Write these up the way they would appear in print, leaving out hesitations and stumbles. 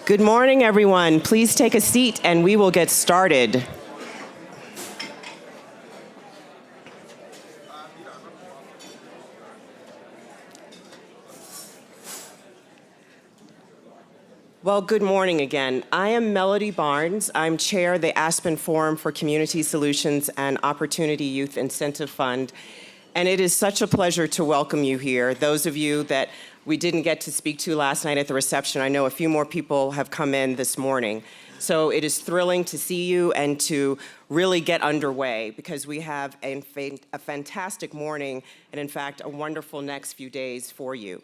Good morning, everyone. Please take a seat and we will get started. Well, good morning again. I am Melody Barnes. I'm chair of the Aspen Forum for Community Solutions and Opportunity Youth Incentive Fund. And it is such a pleasure to welcome you here. Those of you that we didn't get to speak to last night at the reception, I know a few more people have come in this morning. So it is thrilling to see you and to really get underway because we have a fantastic morning and, in fact, a wonderful next few days for you.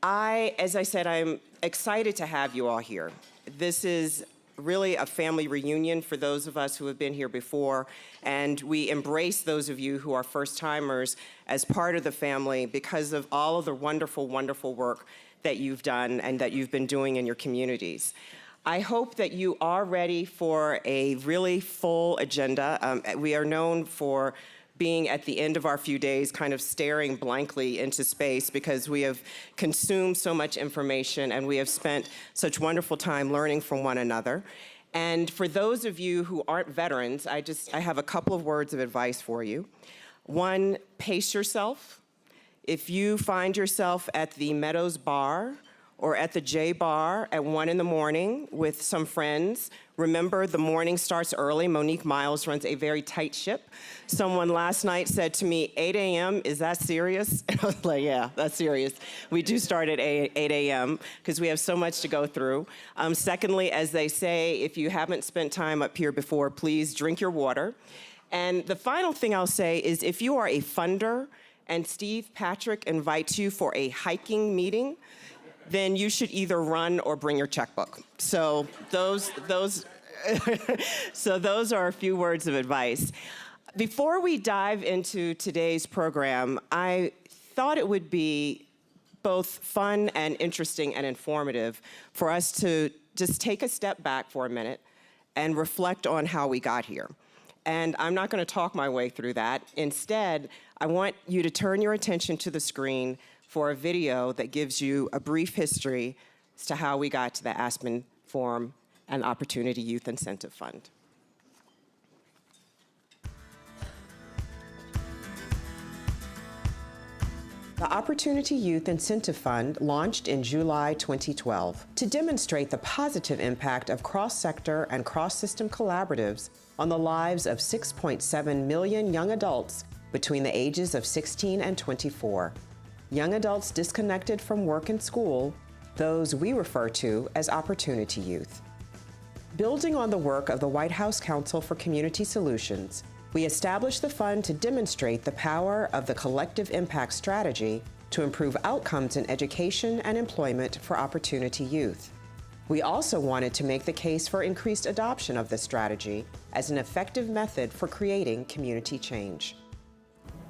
As I said, I'm excited to have you all here. This is really a family reunion for those of us who have been here before, and we embrace those of you who are first-timers as part of the family because of all of the wonderful, wonderful work that you've done and that you've been doing in your communities. I hope that you are ready for a really full agenda. We are known for being at the end of our few days kind of staring blankly into space because we have consumed so much information and we have spent such wonderful time learning from one another. And for those of you who aren't veterans, I have a couple of words of advice for you. One, pace yourself. If you find yourself at the Meadows Bar or at the J Bar at 1 in the morning with some friends, remember the morning starts early. Monique Miles runs a very tight ship. Someone last night said to me, 8 a.m., is that serious? And I was like, yeah, that's serious. We do start at 8 a.m. because we have so much to go through. Secondly, as they say, if you haven't spent time up here before, please drink your water. And the final thing I'll say is if you are a funder and Steve Patrick invites you for a hiking meeting, then you should either run or bring your checkbook. So those are a few words of advice. Before we dive into today's program, I thought it would be both fun and interesting and informative for us to just take a step back for a minute and reflect on how we got here. And I'm not going to talk my way through that. Instead, I want you to turn your attention to the screen for a video that gives you a brief history as to how we got to the Aspen Forum and Opportunity Youth Incentive Fund. The Opportunity Youth Incentive Fund launched in July 2012 to demonstrate the positive impact of cross-sector and cross-system collaboratives on the lives of 6.7 million young adults between the ages of 16 and 24. Young adults disconnected from work and school, those we refer to as Opportunity Youth. Building on the work of the White House Council for Community Solutions, we established the fund to demonstrate the power of the collective impact strategy to improve outcomes in education and employment for Opportunity Youth. We also wanted to make the case for increased adoption of this strategy as an effective method for creating community change.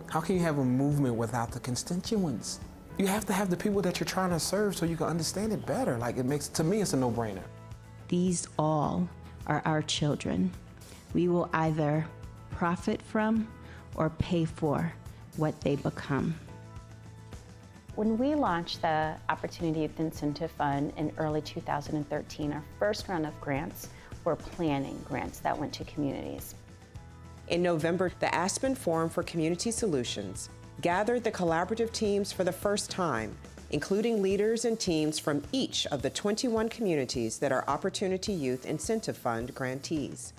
How can you have a movement without the constituents? You have to have the people that you're trying to serve so you can understand it better. To me, it's a no-brainer. These all are our children. We will either profit from or pay for what they become. When we launched the Opportunity Youth Incentive Fund in early 2013, our first round of grants were planning grants that went to communities. In November, the Aspen Forum for Community Solutions gathered the collaborative teams for the first time, including leaders and teams from each of the 21 communities that are Opportunity Youth Incentive Fund grantees.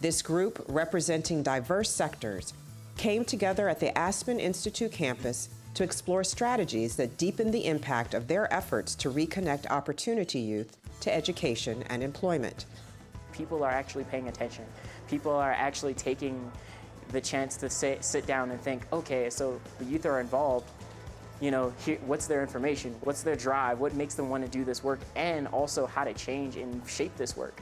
This group, representing diverse sectors, came together at the Aspen Institute campus to explore strategies that deepen the impact of their efforts to reconnect Opportunity Youth to education and employment. People are actually paying attention. People are actually taking the chance to sit down and think, okay, so the youth are involved, what's their information, what's their drive, what makes them want to do this work, and also how to change and shape this work.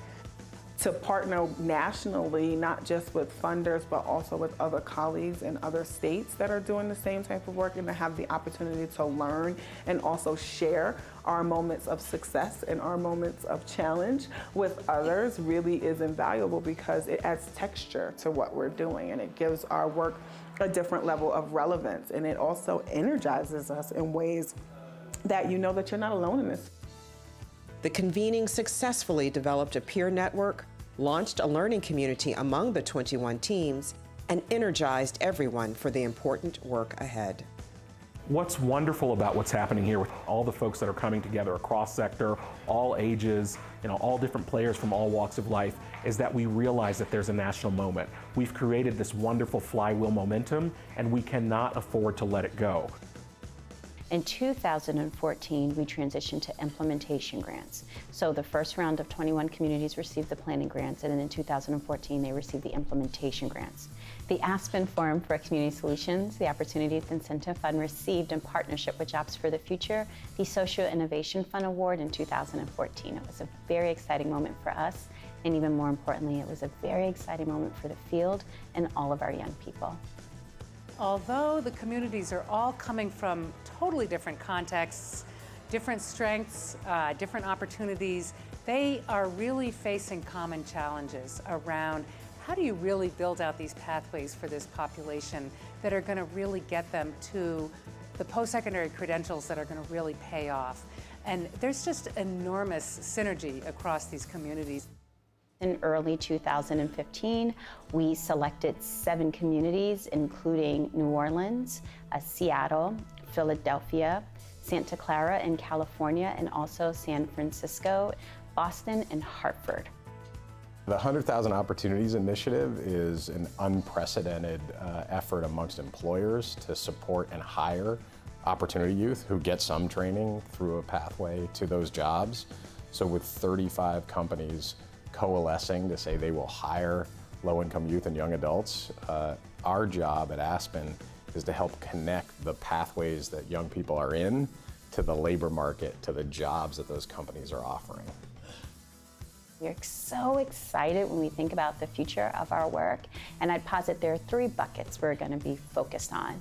To partner nationally, not just with funders, but also with other colleagues in other states that are doing the same type of work, and to have the opportunity to learn and also share our moments of success and our moments of challenge with others really is invaluable because it adds texture to what we're doing and it gives our work a different level of relevance, and it also energizes us in ways that you know that you're not alone in this. The convening successfully developed a peer network, launched a learning community among the 21 teams, and energized everyone for the important work ahead. What's wonderful about what's happening here with all the folks that are coming together across sector, all ages, all different players from all walks of life, is that we realize that there's a national moment. We've created this wonderful flywheel momentum, and we cannot afford to let it go. In 2014, we transitioned to implementation grants. So the first round of 21 communities received the planning grants, and then in 2014, they received the implementation grants. The Aspen Forum for Community Solutions, the Opportunity Youth Incentive Fund, received, in partnership with Jobs for the Future, the Social Innovation Fund Award in 2014. It was a very exciting moment for us, and even more importantly, it was a very exciting moment for the field and all of our young people. Although the communities are all coming from totally different contexts, different strengths, different opportunities, they are really facing common challenges around how do you really build out these pathways for this population that are going to really get them to the post-secondary credentials that are going to really pay off. And there's just enormous synergy across these communities. In early 2015, we selected 7 communities, including New Orleans, Seattle, Philadelphia, Santa Clara in California, and also San Francisco, Boston, and Hartford. The 100,000 Opportunities Initiative is an unprecedented effort amongst employers to support and hire opportunity youth who get some training through a pathway to those jobs. So with 35 companies coalescing to say they will hire low-income youth and young adults, our job at Aspen is to help connect the pathways that young people are in to the labor market, to the jobs that those companies are offering. We're so excited when we think about the future of our work, and I'd posit there are 3 buckets we're going to be focused on.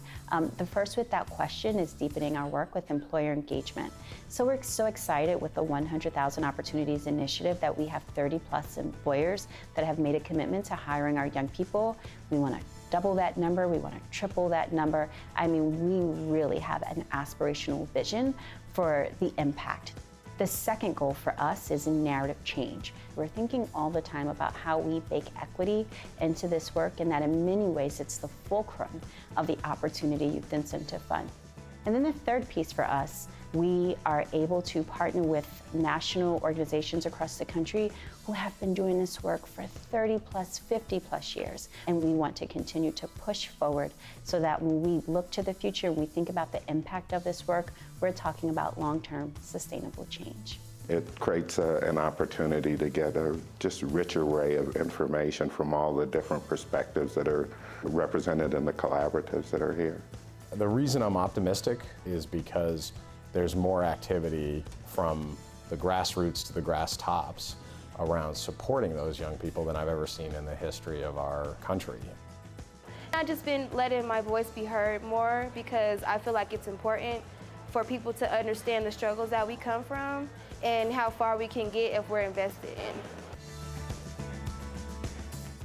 The first, without question, is deepening our work with employer engagement. So we're so excited with the 100,000 Opportunities Initiative that we have 30+ employers that have made a commitment to hiring our young people. We want to double that number, we want to triple that number. I mean, we really have an aspirational vision for the impact. The second goal for us is narrative change. We're thinking all the time about how we bake equity into this work, and that in many ways it's the fulcrum of the Opportunity Youth Incentive Fund. And then the third piece for us, we are able to partner with national organizations across the country who have been doing this work for 30+, 50+ years. And we want to continue to push forward so that when we look to the future, when we think about the impact of this work, we're talking about long-term sustainable change. It creates an opportunity to get a just richer array of information from all the different perspectives that are represented in the collaboratives that are here. The reason I'm optimistic is because there's more activity from the grassroots to the grass tops around supporting those young people than I've ever seen in the history of our country. I've just been letting my voice be heard more because I feel like it's important for people to understand the struggles that we come from and how far we can get if we're invested in.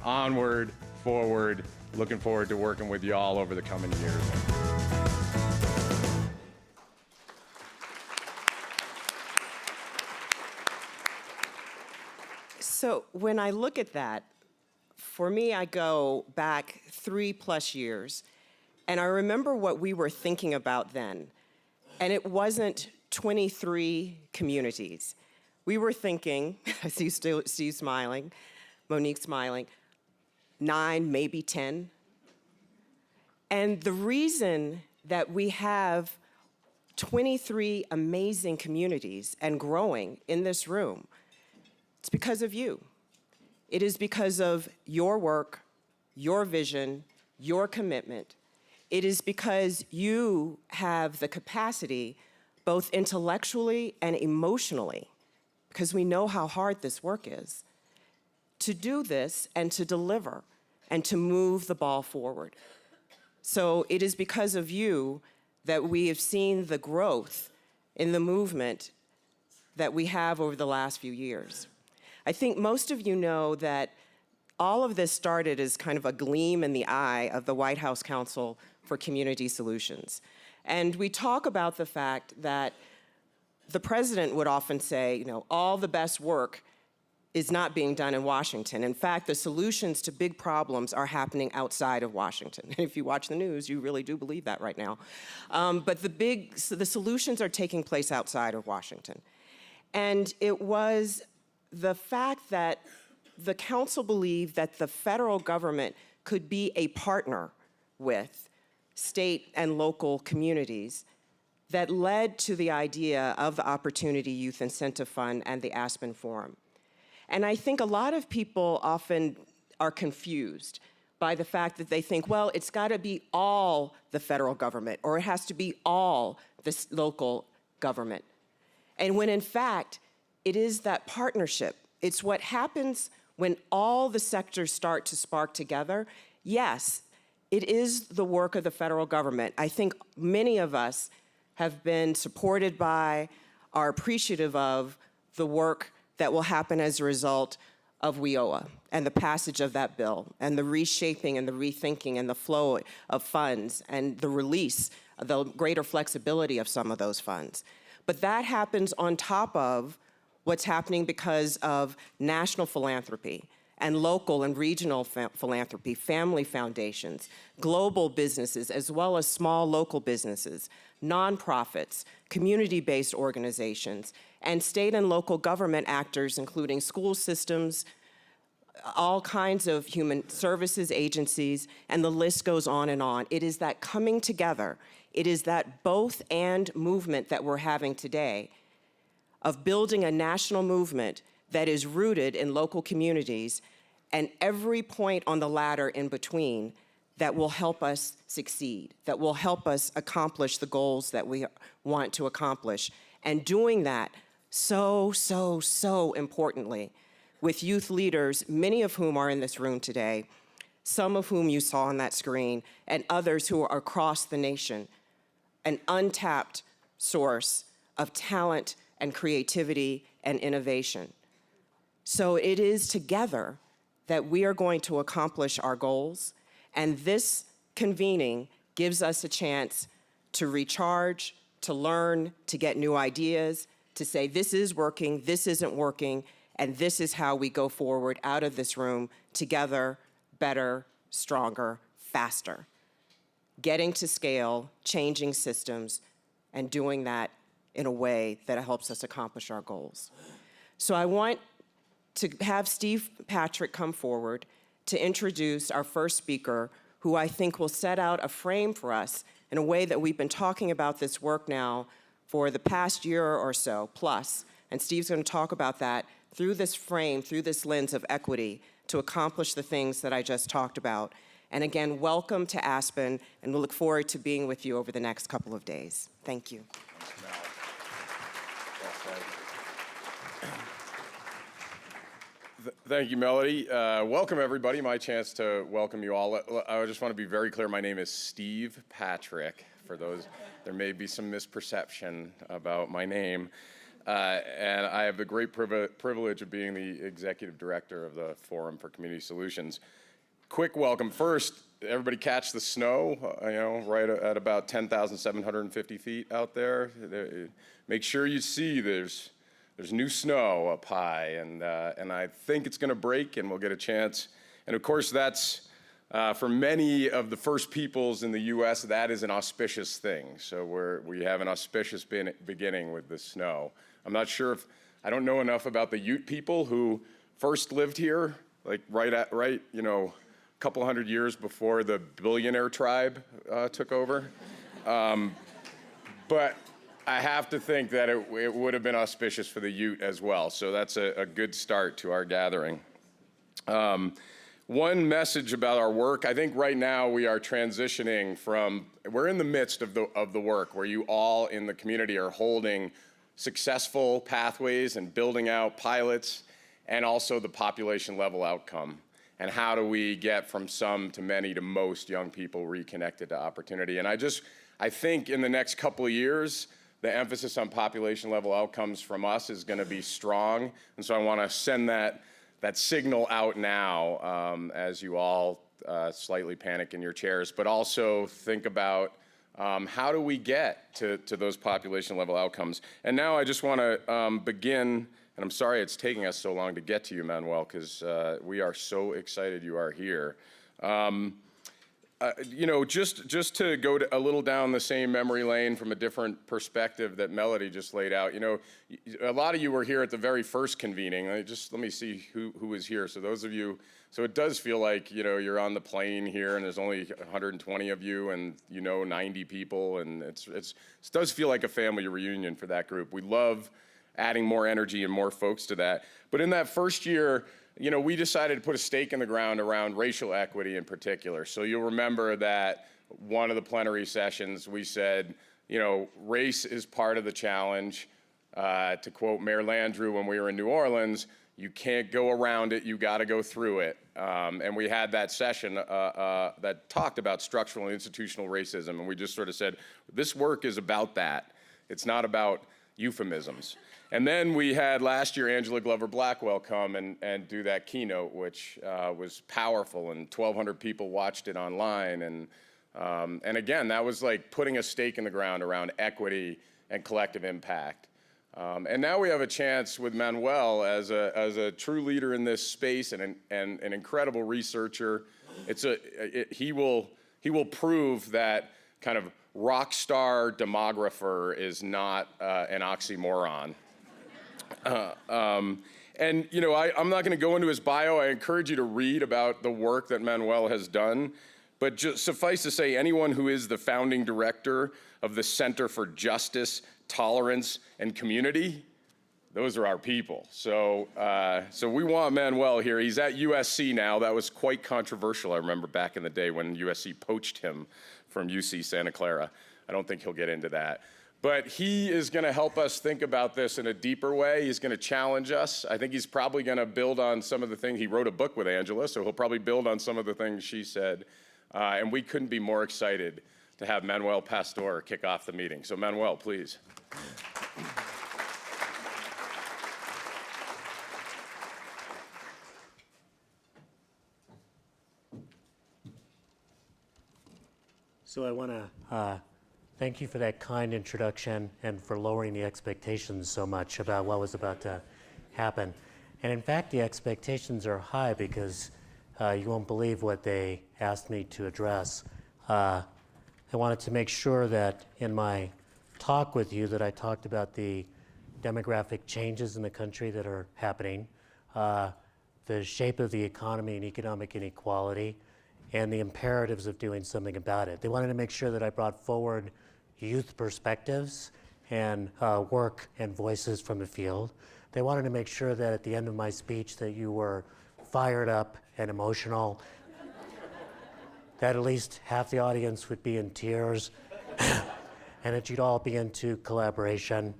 Onward, forward, looking forward to working with you all over the coming years. So when I look at that, for me, I go back 3+ years, and I remember what we were thinking about then. And it wasn't 23 communities. We were thinking, I see Steve smiling, Monique smiling, 9, maybe 10. And the reason that we have 23 amazing communities and growing in this room, it's because of you. It is because of your work, your vision, your commitment. It is because you have the capacity, both intellectually and emotionally, because we know how hard this work is, to do this and to deliver and to move the ball forward. So it is because of you that we have seen the growth in the movement that we have over the last few years. I think most of you know that all of this started as kind of a gleam in the eye of the White House Council for Community Solutions. And we talk about the fact that the president would often say, you know, all the best work is not being done in Washington. In fact, the solutions to big problems are happening outside of Washington. If you watch the news, you really do believe that right now. But the solutions are taking place outside of Washington. And it was the fact that the council believed that the federal government could be a partner with state and local communities that led to the idea of the Opportunity Youth Incentive Fund and the Aspen Forum. And I think a lot of people often are confused by the fact that they think, well, it's got to be all the federal government, or it has to be all the local government. And when in fact, it is that partnership. It's what happens when all the sectors start to spark together. Yes, it is the work of the federal government. I think many of us have been supported by, are appreciative of the work that will happen as a result of WIOA and the passage of that bill and the reshaping and the rethinking and the flow of funds and the release, the greater flexibility of some of those funds. But that happens on top of what's happening because of national philanthropy and local and regional philanthropy, family foundations, global businesses, as well as small local businesses, nonprofits, community-based organizations, and state and local government actors, including school systems, all kinds of human services agencies, and the list goes on and on. It is that coming together, it is that both and movement that we're having today of building a national movement that is rooted in local communities and every point on the ladder in between that will help us succeed, that will help us accomplish the goals that we want to accomplish. And doing that so importantly with youth leaders, many of whom are in this room today, some of whom you saw on that screen, and others who are across the nation, an untapped source of talent and creativity and innovation. So it is together that we are going to accomplish our goals, and this convening gives us a chance to recharge, to learn, to get new ideas, to say this is working, this isn't working, and this is how we go forward out of this room together, better, stronger, faster. Getting to scale, changing systems, and doing that in a way that helps us accomplish our goals. So I want to have Steve Patrick come forward to introduce our first speaker, who I think will set out a frame for us in a way that we've been talking about this work now for the past year or so plus. And Steve's going to talk about that through this frame, through this lens of equity, to accomplish the things that I just talked about. And again, welcome to Aspen, and we'll look forward to being with you over the next couple of days. Thank you. Thank you, Melody. Welcome, everybody. My chance to welcome you all. I just want to be very clear. My name is Steve Patrick. For those, there may be some misperception about my name. And I have the great privilege of being the executive director of the Forum for Community Solutions. Quick welcome. First, everybody catch the snow, right at about 10,750 feet out there. Make sure you see there's new snow up high, and I think it's going to break, and we'll get a chance. And of course, that's for many of the first peoples in the U.S., that is an auspicious thing. So we have an auspicious beginning with the snow. I'm not sure I don't know enough about the Ute people who first lived here, like right, a couple hundred years before the billionaire tribe took over. But I have to think that it would have been auspicious for the Ute as well. So that's a good start to our gathering. One message about our work, I think right now we are transitioning we're in the midst of the work where you all in the community are holding successful pathways and building out pilots, and also the population level outcome. And how do we get from some to many to most young people reconnected to opportunity? And I think in the next couple of years, the emphasis on population level outcomes from us is going to be strong. And so I want to send that signal out now as you all slightly panic in your chairs, but also think about How do we get to those population level outcomes? And now I just want to begin, and I'm sorry it's taking us so long to get to you, Manuel, because we are so excited you are here. You know, just to go a little down the same memory lane from a different perspective that Melody just laid out, you know, a lot of you were here at the very first convening. Let me see who was here. So those of you, so it does feel like, you know, you're on the plane here and there's only 120 of you and, you know, 90 people, and it does feel like a family reunion for that group. We love adding more energy and more folks to that. But in that first year, you know, we decided to put a stake in the ground around racial equity in particular. So you'll remember that one of the plenary sessions, we said, you know, race is part of the challenge. To quote Mayor Landrieu when we were in New Orleans, you can't go around it, you gotta go through it. And we had that session that talked about structural and institutional racism, and we just sort of said, this work is about that. It's not about euphemisms. And then we had last year Angela Glover Blackwell come and do that keynote, which was powerful, and 1,200 people watched it online. And again, that was like putting a stake in the ground around equity and collective impact. And now we have a chance with Manuel as a true leader in this space and an incredible researcher. He will prove that kind of rock star demographer is not an oxymoron. And you know, I'm not going to go into his bio. I encourage you to read about the work that Manuel has done. But just suffice to say, anyone who is the founding director of the Center for Justice, Tolerance, and Community, those are our people. So we want Manuel here. He's at USC now. That was quite controversial, I remember back in the day when USC poached him from UC Santa Clara. I don't think he'll get into that. But he is going to help us think about this in a deeper way. He's going to challenge us. I think he's probably going to build on some of the things. He wrote a book with Angela, so he'll probably build on some of the things she said. And we couldn't be more excited to have Manuel Pastor kick off the meeting. So Manuel, please. So I want to thank you for that kind introduction and for lowering the expectations so much about what was about to happen. And in fact, the expectations are high because you won't believe what they asked me to address. I wanted to make sure that in my talk with you that I talked about the demographic changes in the country that are happening, the shape of the economy and economic inequality, and the imperatives of doing something about it. They wanted to make sure that I brought forward youth perspectives and work and voices from the field. They wanted to make sure that at the end of my speech that you were fired up and emotional, that at least half the audience would be in tears, and that you'd all be into collaboration.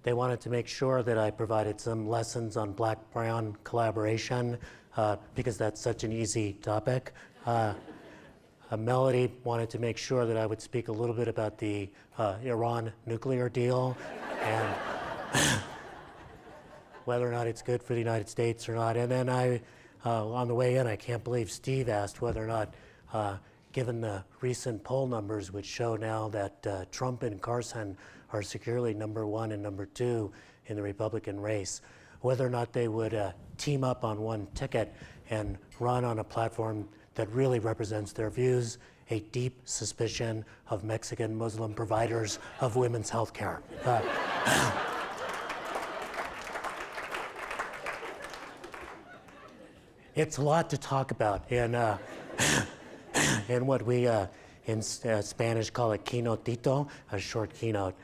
They wanted to make sure that I provided some lessons on Black-Brown collaboration, because that's such an easy topic. Melody wanted to make sure that I would speak a little bit about the Iran nuclear deal and whether or not it's good for the United States or not. And then on the way in, I can't believe Steve asked whether or not, given the recent poll numbers, which show now that Trump and Carson are securely #1 and #2 in the Republican race, whether or not they would team up on one ticket and run on a platform that really represents their views, a deep suspicion of Mexican Muslim providers of women's health care. It's a lot to talk about, and what we in Spanish call a keynotito, a short keynote.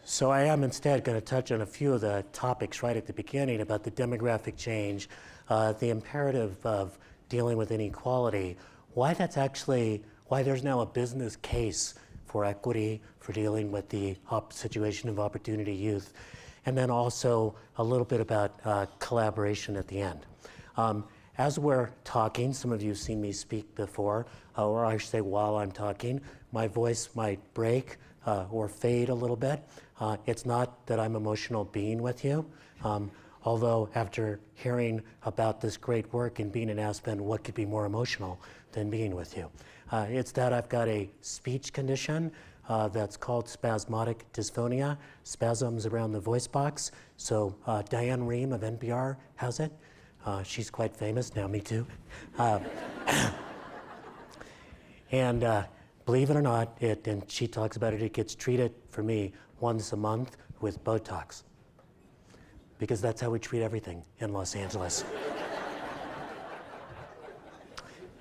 So I am instead going to touch on a few of the topics right at the beginning about the demographic change, the imperative of dealing with inequality, why there's now a business case for equity, for dealing with the situation of opportunity youth, and then also a little bit about collaboration at the end. As we're talking, some of you have seen me speak before, or I should say while I'm talking, my voice might break or fade a little bit. It's not that I'm emotional being with you. Although after hearing about this great work and being in Aspen, what could be more emotional than being with you? It's that I've got a speech condition that's called spasmodic dysphonia, spasms around the voice box. So Diane Rehm of NPR has it. She's quite famous now, me too. And believe it or not, and she talks about it, it gets treated for me once a month with Botox. Because that's how we treat everything in Los Angeles.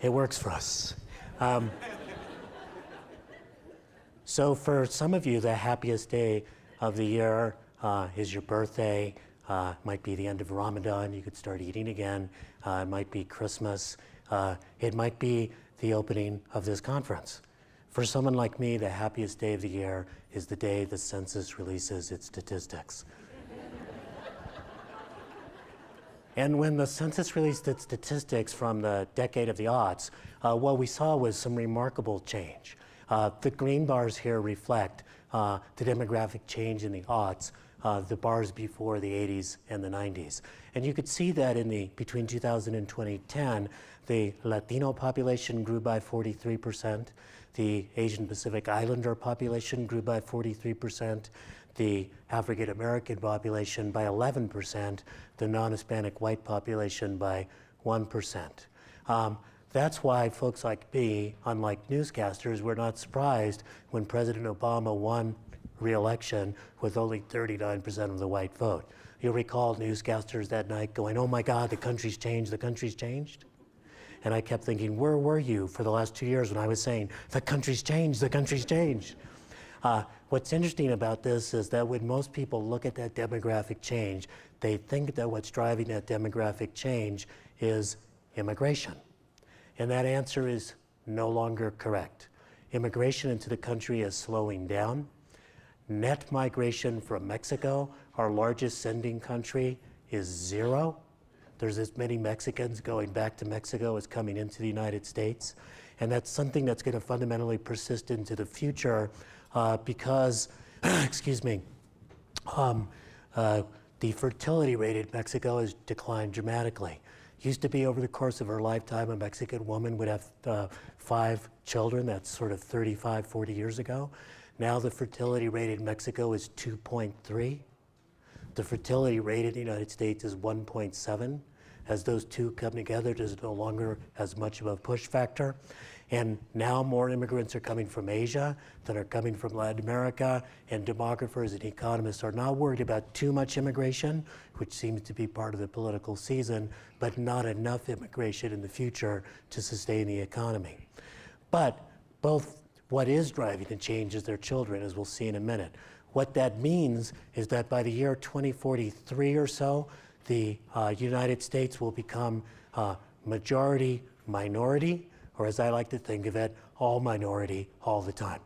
It works for us. So for some of you, the happiest day of the year is your birthday. Might be the end of Ramadan. You could start eating again. It might be Christmas. It might be the opening of this conference. For someone like me, the happiest day of the year is the day the census releases its statistics. And when the census released its statistics from the decade of the aughts, what we saw was some remarkable change. The green bars here reflect the demographic change in the aughts, the bars before the 80s and the 90s. And you could see that between 2000 and 2010, the Latino population grew by 43%, the Asian Pacific Islander population grew by 43%, the African American population by 11%, the non-Hispanic white population by 1%. That's why folks like me, unlike newscasters, were not surprised when President Obama won re-election with only 39% of the white vote. You'll recall newscasters that night going, "Oh my God, the country's changed, the country's changed." And I kept thinking, where were you for the last 2 years when I was saying, the country's changed, the country's changed? What's interesting about this is that when most people look at that demographic change, they think that what's driving that demographic change is immigration. And that answer is no longer correct. Immigration into the country is slowing down. Net migration from Mexico, our largest sending country, is 0. There's as many Mexicans going back to Mexico as coming into the United States. And that's something that's going to fundamentally persist into the future because, excuse me, the fertility rate in Mexico has declined dramatically. Used to be over the course of her lifetime, a Mexican woman would have 5 children. That's sort of 35, 40 years ago. Now the fertility rate in Mexico is 2.3. The fertility rate in the United States is 1.7. As those two come together, there's no longer as much of a push factor. And now more immigrants are coming from Asia than are coming from Latin America, and demographers and economists are not worried about too much immigration, which seems to be part of the political season, but not enough immigration in the future to sustain the economy. But both what is driving the change is their children, as we'll see in a minute. What that means is that by the year 2043 or so, the United States will become majority minority, or as I like to think of it, all minority all the time.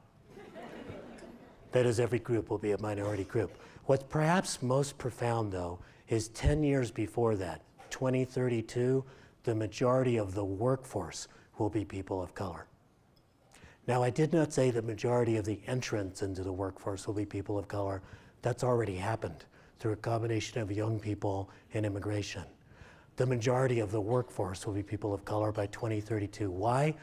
That is, every group will be a minority group. What's perhaps most profound, though, is 10 years before that, 2032, the majority of the workforce will be people of color. Now, I did not say the majority of the entrants into the workforce will be people of color. That's already happened through a combination of young people and immigration. The majority of the workforce will be people of color by 2032. Why?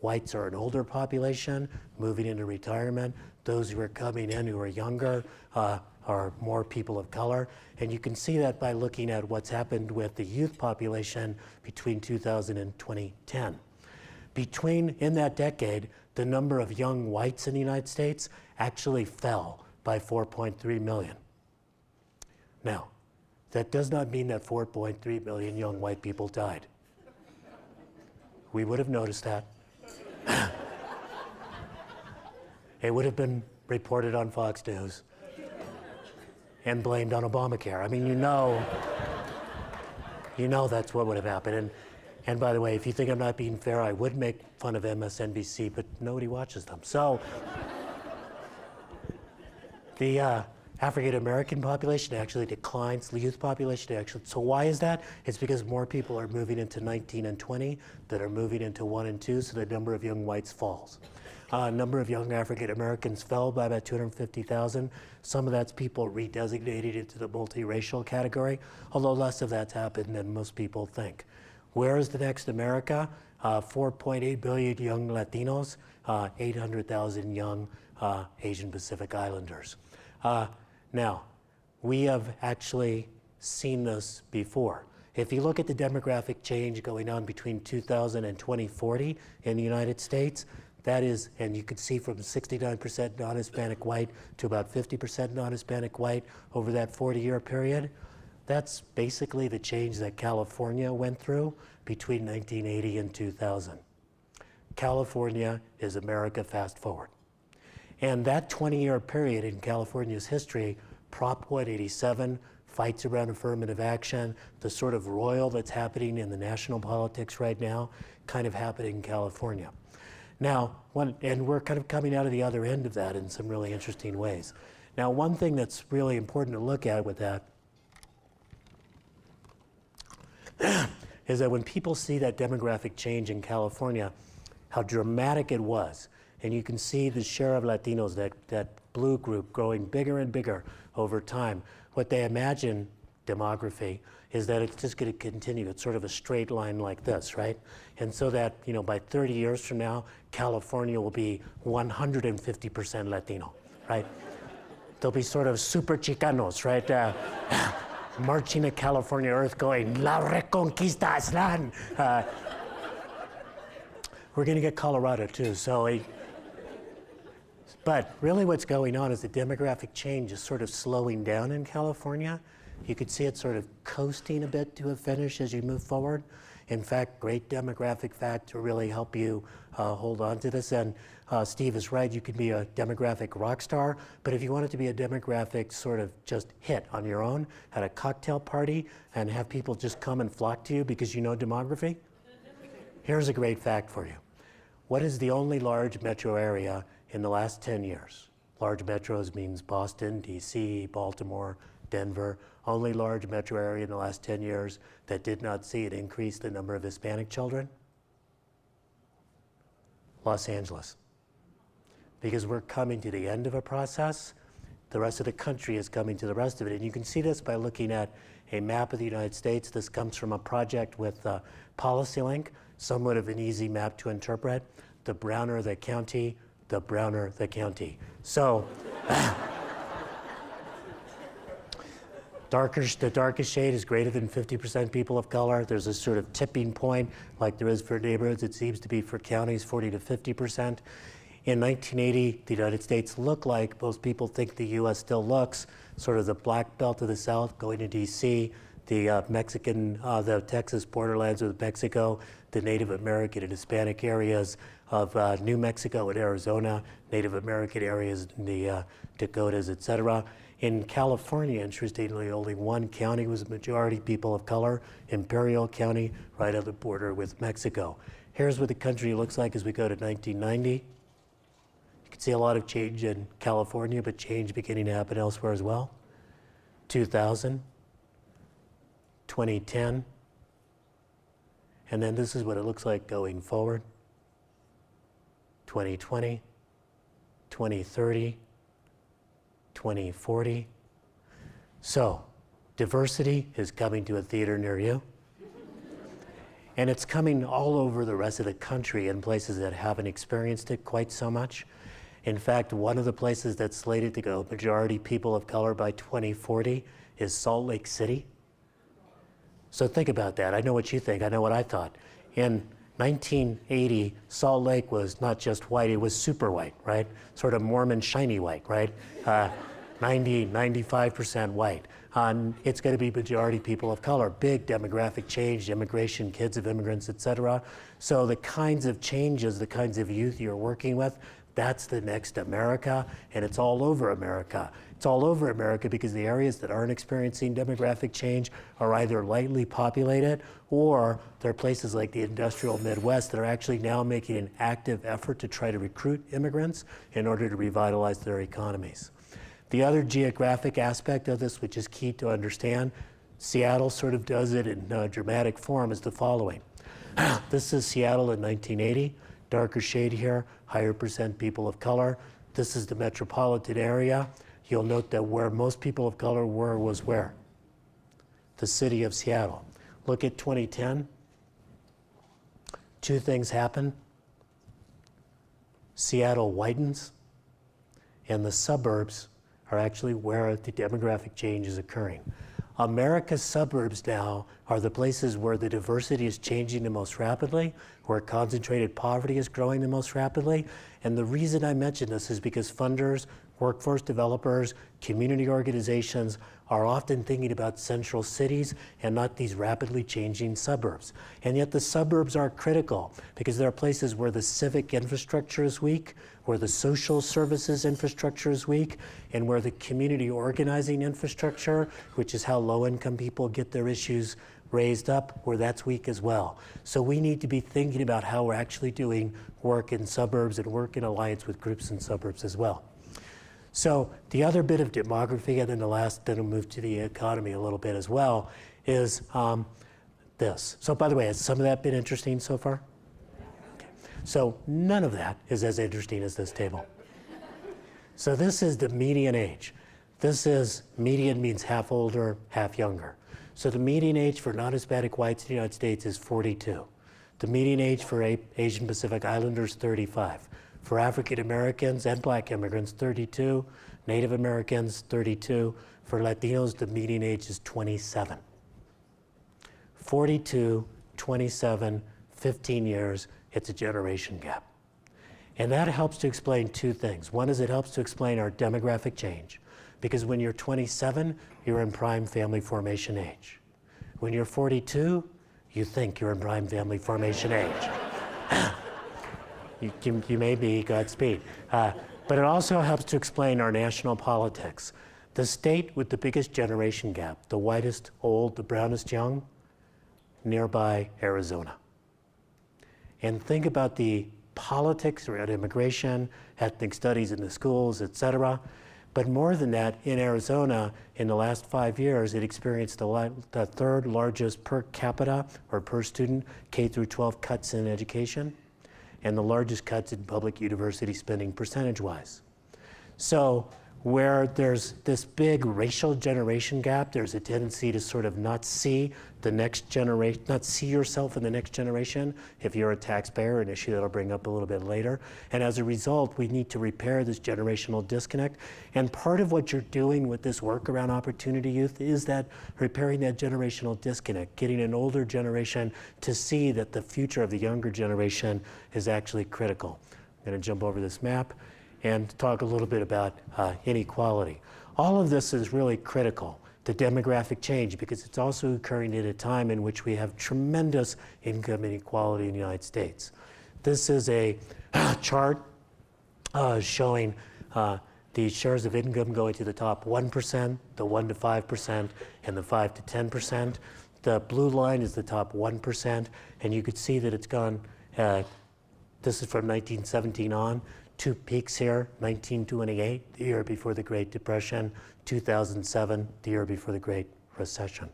Whites are an older population, moving into retirement. Those who are coming in who are younger are more people of color. And you can see that by looking at what's happened with the youth population between 2000 and 2010. In that decade, the number of young whites in the United States actually fell by 4.3 million. Now, that does not mean that 4.3 million young white people died. We would have noticed that. It would have been reported on Fox News and blamed on Obamacare. I mean, you know that's what would have happened. And by the way, if you think I'm not being fair, I would make fun of MSNBC, but nobody watches them. So African American population actually declines, the youth population actually. So why is that? It's because more people are moving into 19 and 20 that are moving into 1 and 2, so the number of young whites falls. Number of young African Americans fell by about 250,000. Some of that's people redesignated into the multiracial category, although less of that's happened than most people think. Where is the next America? 4.8 billion young Latinos, 800,000 young Asian Pacific Islanders. Now, we have actually seen this before. If you look at the demographic change going on between 2000 and 2040 in the United States, that is, and you can see from 69% non-Hispanic white to about 50% non-Hispanic white over that 40-year period. That's basically the change that California went through between 1980 and 2000. California is America fast forward. And that 20-year period in California's history, Prop 187, fights around affirmative action, the sort of roil that's happening in the national politics right now, kind of happening in California. Now, and we're kind of coming out of the other end of that in some really interesting ways. Now, one thing that's really important to look at with that is that when people see that demographic change in California, how dramatic it was. And you can see the share of Latinos, that blue group, growing bigger and bigger over time. What they imagine, demography, is that it's just going to continue. It's sort of a straight line like this, right? And so that, you know, by 30 years from now, California will be 150% Latino, right? They'll be sort of super Chicanos, right? Marching to California Earth going, La Reconquista Aztlán. We're going to get Colorado too, so. But really what's going on is the demographic change is sort of slowing down in California. You could see it sort of coasting a bit to a finish as you move forward. In fact, great demographic fact to really help you hold on to this. And Steve is right, you can be a demographic rock star, but if you want it to be a demographic sort of just hit on your own at a cocktail party and have people just come and flock to you because you know demography, here's a great fact for you. What is the only large metro area in the last 10 years? Large metros means Boston, DC, Baltimore, Denver. Only large metro area in the last 10 years that did not see an increase in the number of Hispanic children? Los Angeles. Because we're coming to the end of a process, the rest of the country is coming to the rest of it. And you can see this by looking at a map of the United States. This comes from a project with PolicyLink, somewhat of an easy map to interpret. The browner the county, the browner the county. So, the darkest shade is greater than 50% people of color. There's a sort of tipping point, like there is for neighborhoods. It seems to be for counties, 40 to 50%. In 1980, the United States looked like most people think the U.S. still looks, sort of the black belt of the South going to D.C., the the Texas borderlands with Mexico, the Native American and Hispanic areas of New Mexico and Arizona, Native American areas in the Dakotas, et cetera. In California, interestingly, only one county was majority people of color, Imperial County, right on the border with Mexico. Here's what the country looks like as we go to 1990. You can see a lot of change in California, but change beginning to happen elsewhere as well. 2000, 2010, and then this is what it looks like going forward. 2020, 2030, 2040. So, diversity is coming to a theater near you. And it's coming all over the rest of the country in places that haven't experienced it quite so much. In fact, one of the places that's slated to go majority people of color by 2040 is Salt Lake City. So think about that. I know what you think. I know what I thought. In 1980, Salt Lake was not just white, it was super white, right? Sort of Mormon shiny white, right? 95% white. It's going to be majority people of color. Big demographic change, immigration, kids of immigrants, et cetera. So the kinds of changes, the kinds of youth you're working with, that's the next America, and it's all over America. It's all over America because the areas that aren't experiencing demographic change are either lightly populated or there are places like the industrial Midwest that are actually now making an active effort to try to recruit immigrants in order to revitalize their economies. The other geographic aspect of this, which is key to understand, Seattle sort of does it in dramatic form, is the following. This is Seattle in 1980, darker shade here, higher percent people of color. This is the metropolitan area. You'll note that where most people of color were was where? The city of Seattle. Look at 2010. Two things happen. Seattle widens, and the suburbs are actually where the demographic change is occurring. America's suburbs now are the places where the diversity is changing the most rapidly, where concentrated poverty is growing the most rapidly. And the reason I mention this is because funders, workforce developers, community organizations are often thinking about central cities and not these rapidly changing suburbs. And yet the suburbs are critical because there are places where the civic infrastructure is weak, where the social services infrastructure is weak, and where the community organizing infrastructure, which is how low-income people get their issues raised up, where that's weak as well. So we need to be thinking about how we're actually doing work in suburbs and work in alliance with groups in suburbs as well. So the other bit of demography, and then then we'll move to the economy a little bit as well, is this. So by the way, has some of that been interesting so far? Okay. So none of that is as interesting as this table. So this is the median age. This is, median means half older, half younger. So the median age for non-Hispanic whites in the United States is 42. The median age for Asian Pacific Islanders, 35. For African Americans and Black immigrants, 32. Native Americans, 32. For Latinos, the median age is 27. 42, 27, 15 years, it's a generation gap. And that helps to explain two things. One is it helps to explain our demographic change, because when you're 27, you're in prime family formation age. When you're 42, you think you're in prime family formation age. You may be, Godspeed. But it also helps to explain our national politics. The state with the biggest generation gap, the whitest old, the brownest young, nearby Arizona. And think about the politics around immigration, ethnic studies in the schools, et cetera. But more than that, in Arizona, in the last 5 years, it experienced the third largest per capita or per student K through 12 cuts in education, and the largest cuts in public university spending percentage-wise. So where there's this big racial generation gap, there's a tendency to sort of not see the next generation, not see yourself in the next generation if you're a taxpayer, an issue that I'll bring up a little bit later. And as a result, we need to repair this generational disconnect. And part of what you're doing with this work around opportunity youth is that repairing that generational disconnect, getting an older generation to see that the future of the younger generation is actually critical. I'm going to jump over this map and talk a little bit about inequality. All of this is really critical, the demographic change, because it's also occurring at a time in which we have tremendous income inequality in the United States. This is a chart showing the shares of income going to the top 1%, the 1 to 5%, and the 5 to 10%. The blue line is the top 1%, and you could see that it's gone, this is from 1917 on, two peaks here, 1928, the year before the Great Depression, 2007, the year before the Great Recession.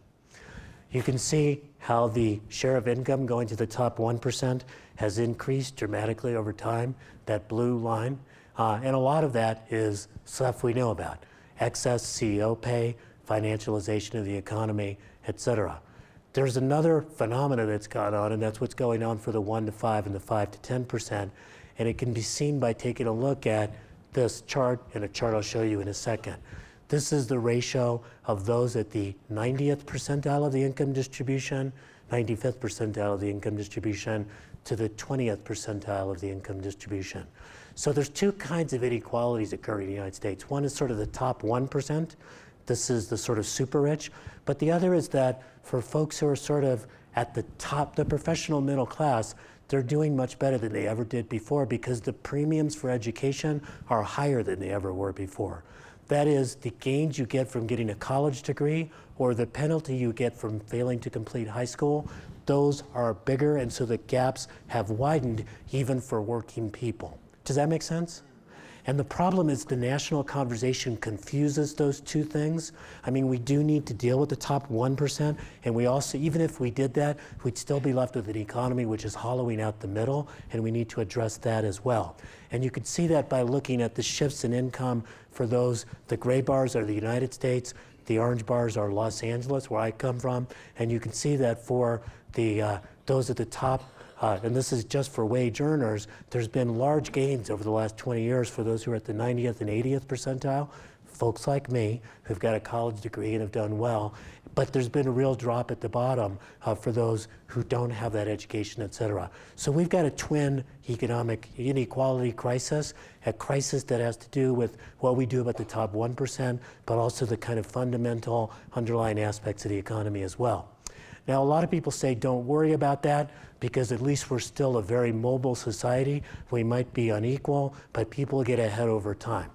You can see how the share of income going to the top 1% has increased dramatically over time, that blue line. And a lot of that is stuff we know about. Excess CEO pay, financialization of the economy, et cetera. There's another phenomenon that's gone on, and that's what's going on for the 1 to 5 and the 5 to 10%. And it can be seen by taking a look at this chart, and a chart I'll show you in a second. This is the ratio of those at the 90th percentile of the income distribution, 95th percentile of the income distribution, to the 20th percentile of the income distribution. So there's two kinds of inequalities occurring in the United States. One is sort of the top 1%. This is the sort of super rich. But the other is that for folks who are sort of at the top, the professional middle class, they're doing much better than they ever did before because the premiums for education are higher than they ever were before. That is, the gains you get from getting a college degree or the penalty you get from failing to complete high school, those are bigger, and so the gaps have widened even for working people. Does that make sense? And the problem is the national conversation confuses those two things. I mean, we do need to deal with the top 1%, and we also, even if we did that, we'd still be left with an economy which is hollowing out the middle, and we need to address that as well. And you can see that by looking at the shifts in income for those, the gray bars are the United States, the orange bars are Los Angeles, where I come from, and you can see that for the those at the top, and this is just for wage earners, there's been large gains over the last 20 years for those who are at the 90th and 80th percentile, folks like me who've got a college degree and have done well, but there's been a real drop at the bottom for those who don't have that education, et cetera. So we've got a twin economic inequality crisis, a crisis that has to do with what we do about the top 1%, but also the kind of fundamental underlying aspects of the economy as well. Now, a lot of people say don't worry about that because at least we're still a very mobile society. We might be unequal, but people get ahead over time.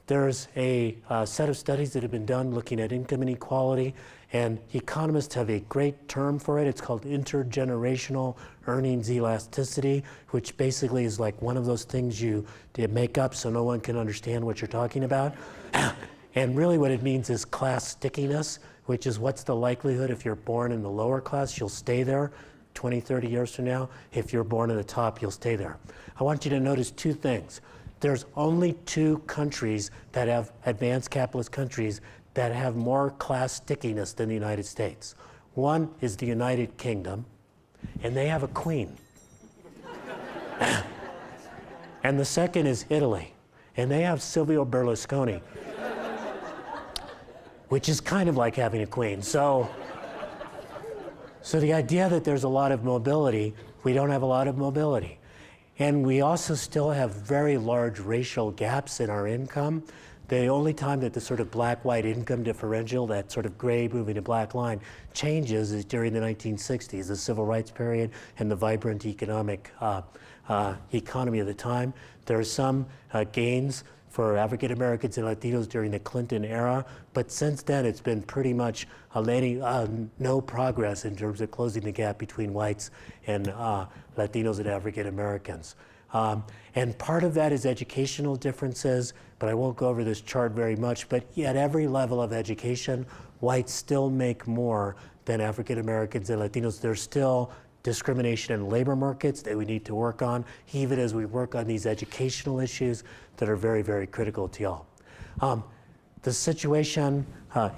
There's a set of studies that have been done looking at income inequality, and economists have a great term for it. It's called intergenerational earnings elasticity, which basically is like one of those things you make up so no one can understand what you're talking about. And really what it means is class stickiness, which is what's the likelihood if you're born in the lower class, you'll stay there 20, 30 years from now. If you're born at the top, you'll stay there. I want you to notice two things. There's only 2 countries that have, advanced capitalist countries, that have more class stickiness than the United States. One is the United Kingdom, and they have a queen. And the second is Italy, and they have Silvio Berlusconi, which is kind of like having a queen. So the idea that there's a lot of mobility, we don't have a lot of mobility. And we also still have very large racial gaps in our income. The only time that the sort of black-white income differential, that sort of gray moving to black line, changes is during the 1960s, the civil rights period and the vibrant economic economy of the time. There are some gains for African Americans and Latinos during the Clinton era, but since then it's been pretty much no progress in terms of closing the gap between whites and Latinos and African Americans. And part of that is educational differences, but I won't go over this chart very much, but at every level of education, whites still make more than African Americans and Latinos. There's still discrimination in labor markets that we need to work on, even as we work on these educational issues that are very, very critical to y'all. The situation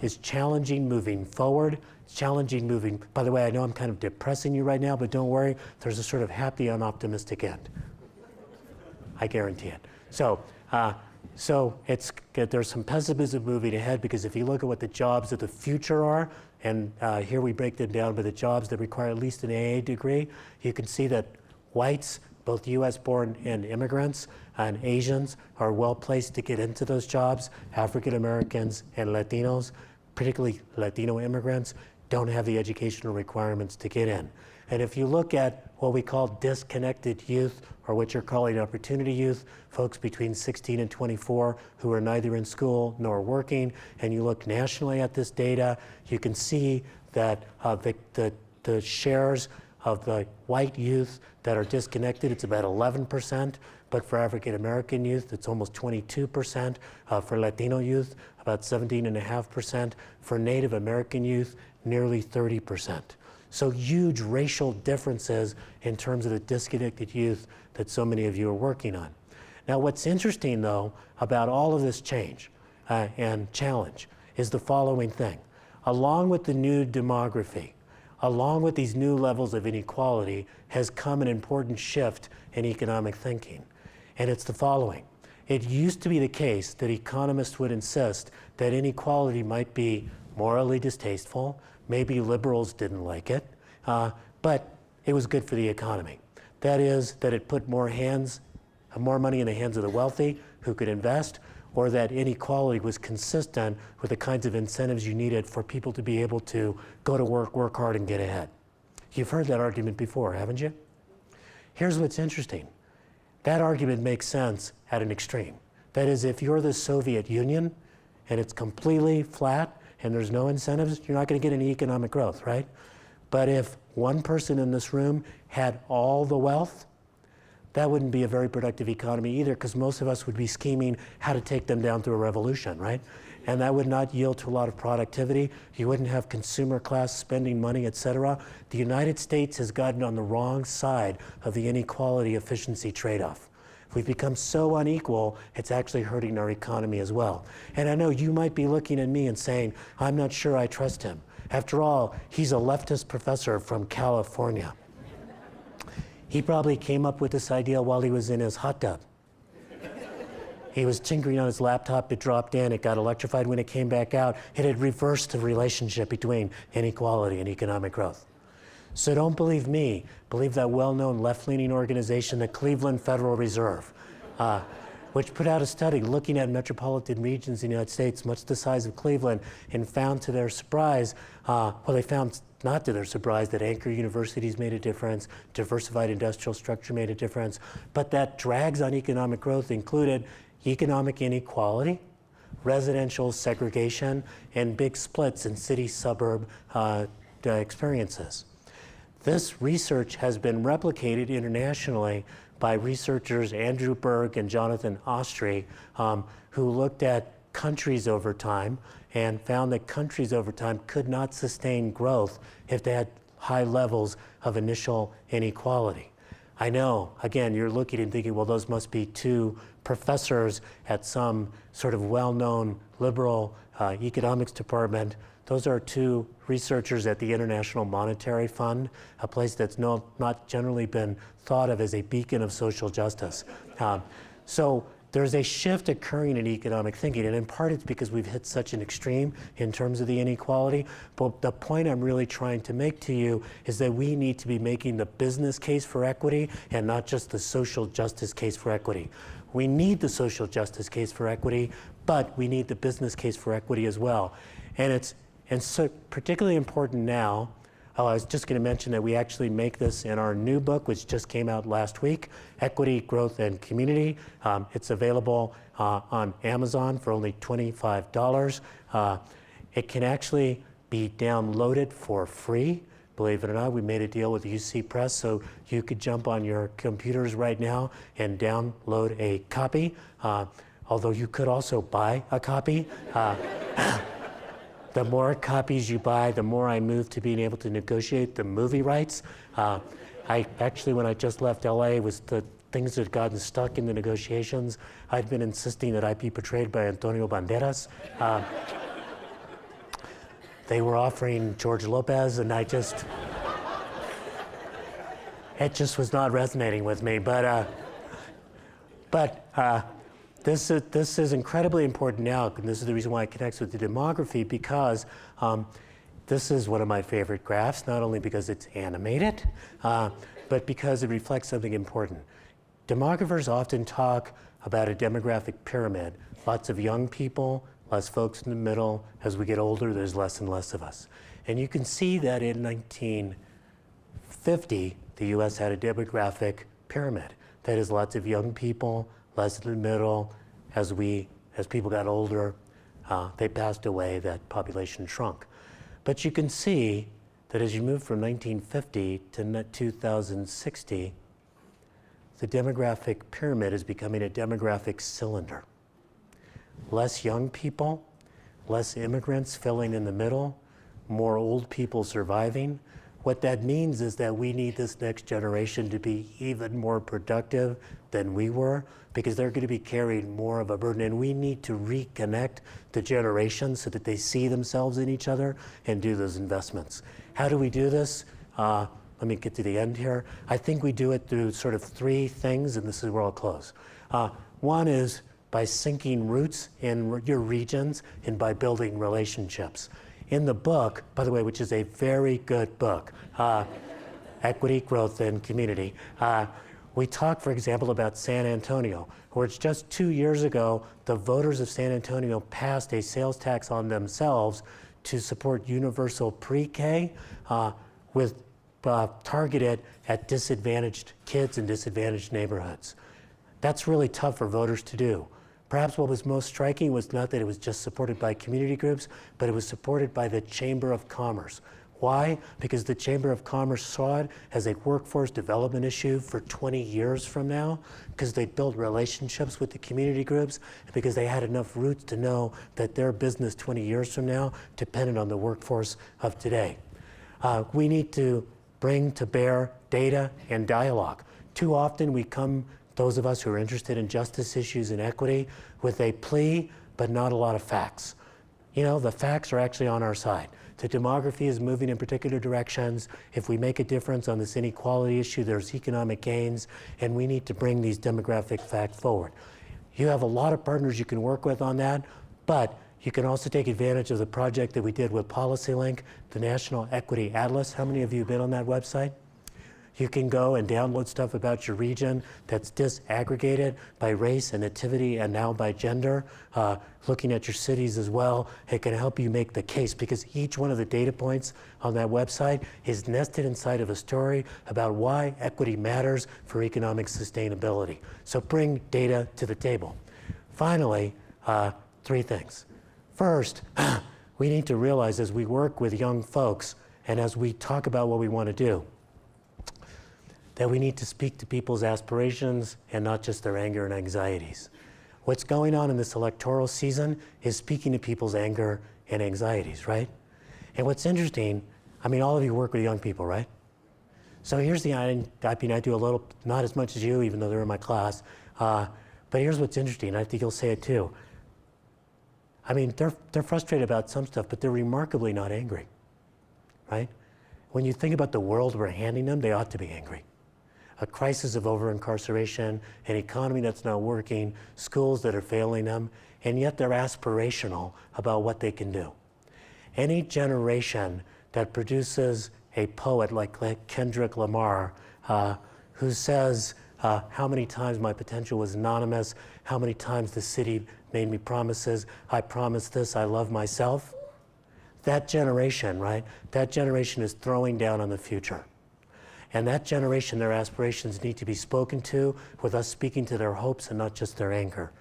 is challenging moving forward. It's challenging moving, by the way, I know I'm kind of depressing you right now, but don't worry, there's a sort of happy and optimistic end. I guarantee it. So there's some pessimism moving ahead, because if you look at what the jobs of the future are, and here we break them down by the jobs that require at least an AA degree, you can see that whites, both US-born and immigrants, and Asians are well placed to get into those jobs. African Americans and Latinos, particularly Latino immigrants, don't have the educational requirements to get in. And if you look at what we call disconnected youth, or what you're calling opportunity youth, folks between 16 and 24 who are neither in school nor working, and you look nationally at this data, you can see that the shares of the white youth that are disconnected, it's about 11%, but for African American youth, it's almost 22%. For Latino youth, about 17.5%. For Native American youth, nearly 30%. So huge racial differences in terms of the disconnected youth that so many of you are working on. Now, what's interesting, though, about all of this change and challenge is the following thing. Along with the new demography, along with these new levels of inequality, has come an important shift in economic thinking. And it's the following. It used to be the case that economists would insist that inequality might be morally distasteful, maybe liberals didn't like it, but it was good for the economy. That is, that it put more money in the hands of the wealthy who could invest, or that inequality was consistent with the kinds of incentives you needed for people to be able to go to work hard, and get ahead. You've heard that argument before, haven't you? Here's what's interesting. That argument makes sense at an extreme. That is, if you're the Soviet Union and it's completely flat and there's no incentives, you're not going to get any economic growth, right? But if one person in this room had all the wealth, that wouldn't be a very productive economy either, because most of us would be scheming how to take them down through a revolution, right? And that would not yield to a lot of productivity. You wouldn't have consumer class spending money, et cetera. The United States has gotten on the wrong side of the inequality efficiency trade-off. We've become so unequal, it's actually hurting our economy as well. And I know you might be looking at me and saying, I'm not sure I trust him. After all, he's a leftist professor from California. He probably came up with this idea while he was in his hot tub. He was tinkering on his laptop, it dropped in, it got electrified. When it came back out, it had reversed the relationship between inequality and economic growth. So don't believe me, believe that well-known left-leaning organization, the Cleveland Federal Reserve, which put out a study looking at metropolitan regions in the United States, much the size of Cleveland, and found to their surprise, they found not to their surprise that anchor universities made a difference, diversified industrial structure made a difference, but that drags on economic growth included economic inequality, residential segregation, and big splits in city-suburb experiences. This research has been replicated internationally by researchers Andrew Berg and Jonathan Ostry, who looked at countries over time and found that countries over time could not sustain growth if they had high levels of initial inequality. I know, again, you're looking and thinking, well, those must be two professors at some sort of well-known liberal economics department. Those are two researchers at the International Monetary Fund, a place that's not generally been thought of as a beacon of social justice. So there's a shift occurring in economic thinking, and in part it's because we've hit such an extreme in terms of the inequality. But the point I'm really trying to make to you is that we need to be making the business case for equity and not just the social justice case for equity. We need the social justice case for equity, but we need the business case for equity as well. And so particularly important now. I was just going to mention that we actually make this in our new book, which just came out last week, Equity, Growth, and Community. It's available on Amazon for only $25. It can actually be downloaded for free. Believe it or not, we made a deal with UC Press, so you could jump on your computers right now and download a copy, although you could also buy a copy. The more copies you buy, the more I move to being able to negotiate the movie rights. I actually, when I just left LA, was the things that had gotten stuck in the negotiations. I'd been insisting that I be portrayed by Antonio Banderas. They were offering George Lopez, and it just was not resonating with me. This is incredibly important now, and this is the reason why it connects with the demography, because this is one of my favorite graphs, not only because it's animated, but because it reflects something important. Demographers often talk about a demographic pyramid, lots of young people, less folks in the middle. As we get older, there's less and less of us. And you can see that in 1950, the US had a demographic pyramid. That is, lots of young people, less in the middle. As people got older, they passed away, that population shrunk. But you can see that as you move from 1950 to 2060, the demographic pyramid is becoming a demographic cylinder. Less young people, less immigrants filling in the middle, more old people surviving. What that means is that we need this next generation to be even more productive than we were, because they're going to be carrying more of a burden, and we need to reconnect the generations so that they see themselves in each other and do those investments. How do we do this? Let me get to the end here. I think we do it through sort of three things, and this is where I'll close. One is by sinking roots in your regions and by building relationships. In the book, by the way, which is a very good book, Equity, Growth, and Community, we talk, for example, about San Antonio, where just 2 years ago, the voters of San Antonio passed a sales tax on themselves to support universal pre-K targeted at disadvantaged kids in disadvantaged neighborhoods. That's really tough for voters to do. Perhaps what was most striking was not that it was just supported by community groups, but it was supported by the Chamber of Commerce, Why? Because the Chamber of Commerce saw it as a workforce development issue for 20 years from now, because they built relationships with the community groups, and because they had enough roots to know that their business 20 years from now depended on the workforce of today. We need to bring to bear data and dialogue. Too often we come, those of us who are interested in justice issues and equity, with a plea, but not a lot of facts. You know, the facts are actually on our side. The demography is moving in particular directions. If we make a difference on this inequality issue, there's economic gains, and we need to bring these demographic facts forward. You have a lot of partners you can work with on that, but you can also take advantage of the project that we did with PolicyLink, the National Equity Atlas. How many of you have been on that website? You can go and download stuff about your region that's disaggregated by race and nativity and now by gender, looking at your cities as well. It can help you make the case, because each one of the data points on that website is nested inside of a story about why equity matters for economic sustainability. So bring data to the table. Finally, 3 things. First, we need to realize as we work with young folks and as we talk about what we want to do, that we need to speak to people's aspirations and not just their anger and anxieties. What's going on in this electoral season is speaking to people's anger and anxieties, right? And what's interesting, I mean, all of you work with young people, right? So here's the, I do a little, not as much as you, even though they're in my class, but here's what's interesting, I think you'll say it too. I mean, they're frustrated about some stuff, but they're remarkably not angry, right? When you think about the world we're handing them, they ought to be angry. A crisis of over-incarceration, an economy that's not working, schools that are failing them, and yet they're aspirational about what they can do. Any generation that produces a poet like Kendrick Lamar, who says, how many times my potential was anonymous, how many times the city made me promises, I promised this, I love myself. That generation, right? That generation is throwing down on the future. And that generation, their aspirations need to be spoken to with us speaking to their hopes and not just their anger.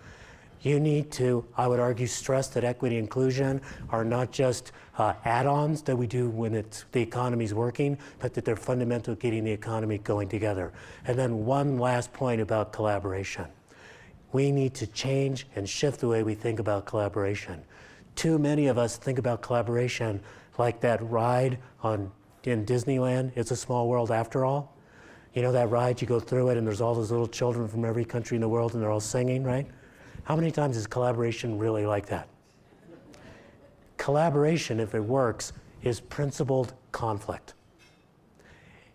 You need to, I would argue, stress that equity and inclusion are not just add-ons that we do when the economy's working, but that they're fundamental to getting the economy going together. And then one last point about collaboration. We need to change and shift the way we think about collaboration. Too many of us think about collaboration like that ride in Disneyland, It's a Small World After All. You know that ride, you go through it and there's all those little children from every country in the world and they're all singing, right? How many times is collaboration really like that? Collaboration, if it works, is principled conflict.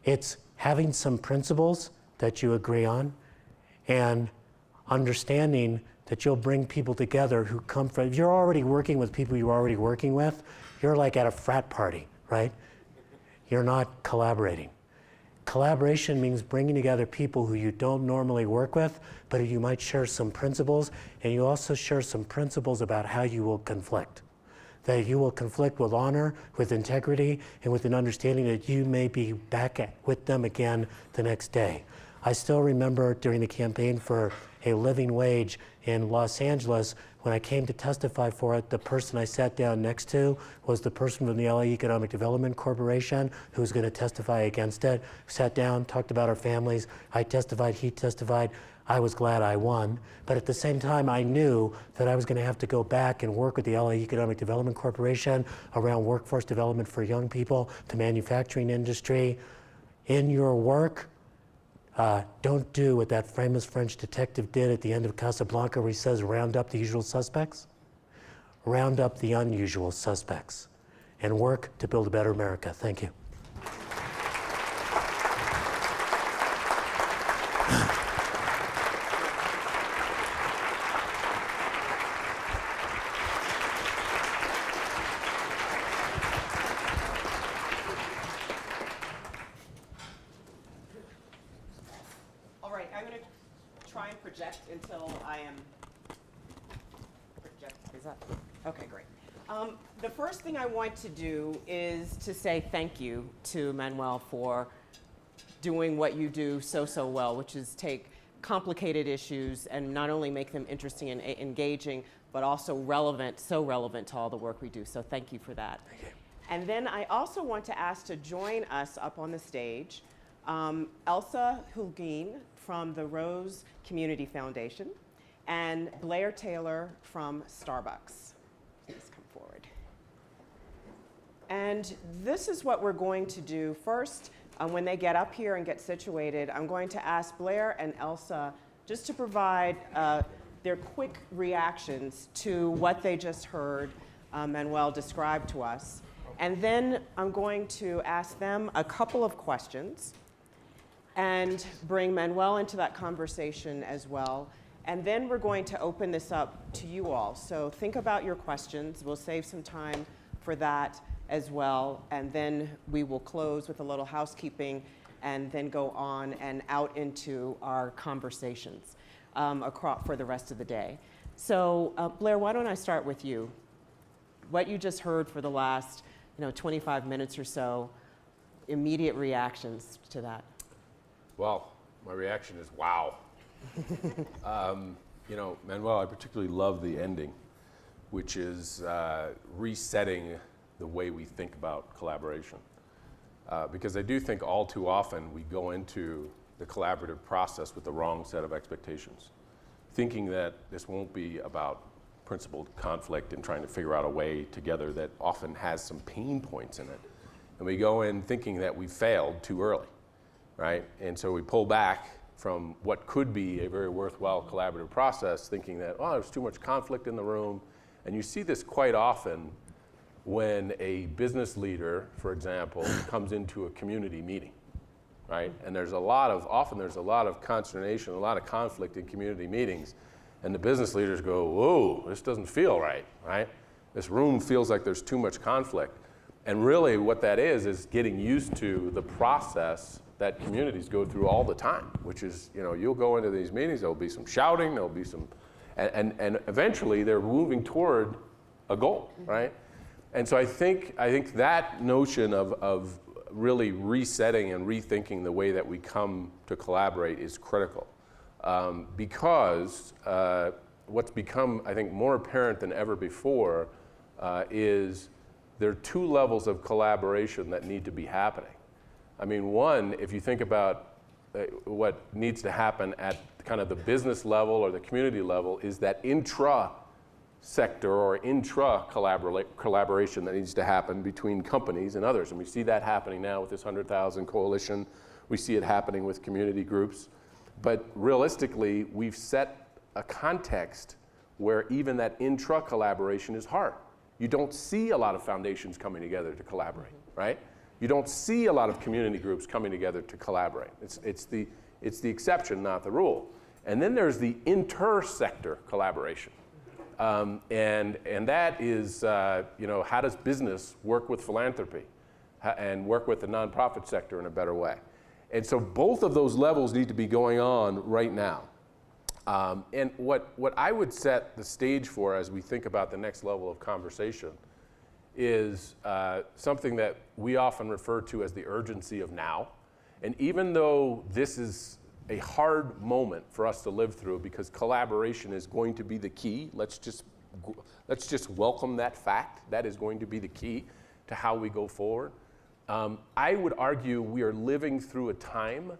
It's having some principles that you agree on and understanding that you'll bring people together who come from, if you're already working with people you're already working with, you're like at a frat party, right? You're not collaborating. Collaboration means bringing together people who you don't normally work with, but who you might share some principles, and you also share some principles about how you will conflict. That you will conflict with honor, with integrity, and with an understanding that you may be back with them again the next day. I still remember during the campaign for a living wage in Los Angeles, when I came to testify for it, the person I sat down next to was the person from the LA Economic Development Corporation who was going to testify against it. Sat down, talked about our families. I testified, he testified. I was glad I won. But at the same time, I knew that I was going to have to go back and work with the LA Economic Development Corporation around workforce development for young people, the manufacturing industry. In your work, don't do what that famous French detective did at the end of Casablanca where he says, round up the usual suspects. Round up the unusual suspects and work to build a better America. Thank you. Until I am projected. Is that okay? Great. The first thing I want to do is to say thank you to Manuel for doing what you do so well, which is take complicated issues and not only make them interesting and engaging, but also relevant, so relevant to all the work we do. So thank you for that. Thank you. And then I also want to ask to join us up on the stage, Elsa Holguin from the Rose Community Foundation and Blair Taylor from Starbucks. Please come forward. And this is what we're going to do. First, when they get up here and get situated, I'm going to ask Blair and Elsa just to provide their quick reactions to what they just heard Manuel describe to us. And then I'm going to ask them a couple of questions and bring Manuel into that conversation as well. And then we're going to open this up to you all. So think about your questions. We'll save some time for that as well. And then we will close with a little housekeeping and then go on and out into our conversations for the rest of the day. So Blair, why don't I start with you? What you just heard for the last 25 minutes or so, immediate reactions to that. Well, my reaction is wow. Manuel, I particularly love the ending, which is resetting the way we think about collaboration. Because I do think all too often we go into the collaborative process with the wrong set of expectations, thinking that this won't be about principled conflict and trying to figure out a way together that often has some pain points in it. And we go in thinking that we failed too early, right? And so we pull back from what could be a very worthwhile collaborative process, thinking that, oh, there's too much conflict in the room. And you see this quite often when a business leader, for example, comes into a community meeting, right? And often there's a lot of consternation, a lot of conflict in community meetings. And the business leaders go, whoa, this doesn't feel right, right? This room feels like there's too much conflict. And really what that is getting used to the process that communities go through all the time, which is, you'll go into these meetings, there'll be some shouting, there'll be some, and eventually they're moving toward a goal, right? And so I think that notion of really resetting and rethinking the way that we come to collaborate is critical. Because what's become, I think, more apparent than ever before is there are two levels of collaboration that need to be happening. I mean, one, if you think about what needs to happen at kind of the business level or the community level, is that intra-sector or intra-collaboration that needs to happen between companies and others. And we see that happening now with this 100,000 coalition. We see it happening with community groups. But realistically, we've set a context where even that intra-collaboration is hard. You don't see a lot of foundations coming together to collaborate, right? You don't see a lot of community groups coming together to collaborate. It's the exception, not the rule. And then there's the inter-sector collaboration. And that is, how does business work with philanthropy and work with the nonprofit sector in a better way? And so both of those levels need to be going on right now. And what I would set the stage for as we think about the next level of conversation is something that we often refer to as the urgency of now. And even though this is a hard moment for us to live through because collaboration is going to be the key, let's just welcome that fact. That is going to be the key to how we go forward. I would argue we are living through a time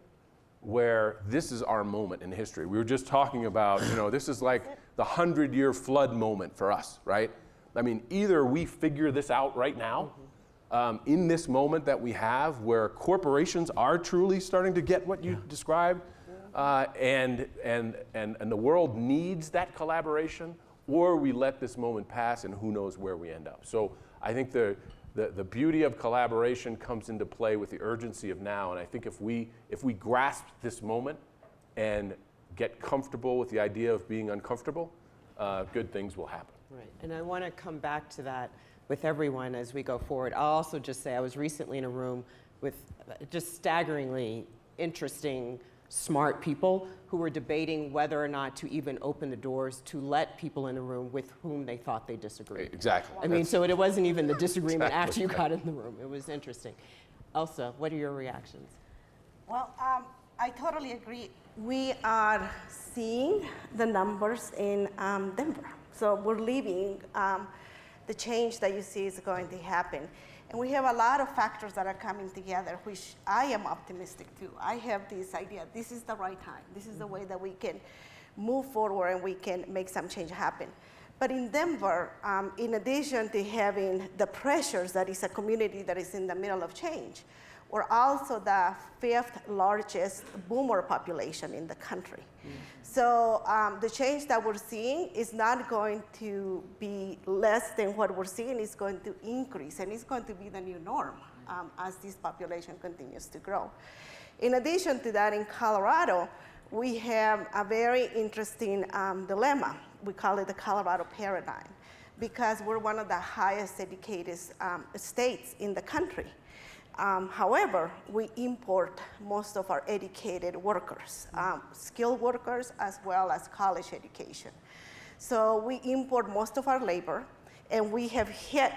where this is our moment in history. We were just talking about, this is like the 100-year flood moment for us, right? I mean, either we figure this out right now, in this moment that we have where corporations are truly starting to get what you described, and the world needs that collaboration, or we let this moment pass and who knows where we end up. So I think the beauty of collaboration comes into play with the urgency of now, and I think if we grasp this moment and get comfortable with the idea of being uncomfortable, good things will happen. Right, and I want to come back to that with everyone as we go forward. I'll also just say I was recently in a room with just staggeringly interesting, smart people who were debating whether or not to even open the doors to let people in the room with whom they thought they disagreed. Exactly. I mean, so it wasn't even the disagreement after you got in the room. It was interesting. Elsa, what are your reactions? Well, I totally agree. We are seeing the numbers in Denver. So we're living the change that you see is going to happen. And we have a lot of factors that are coming together, which I am optimistic too. I have this idea, this is the right time. This is the way that we can move forward and we can make some change happen. But in Denver, in addition to having the pressures that is a community that is in the middle of change, we're also the 5th largest boomer population in the country. So the change that we're seeing is not going to be less than what we're seeing, it's going to increase, and it's going to be the new norm as this population continues to grow. In addition to that, in Colorado, we have a very interesting dilemma. We call it the Colorado paradigm, because we're one of the highest educated states in the country. However, we import most of our educated workers, skilled workers as well as college education. So we import most of our labor, and we have hit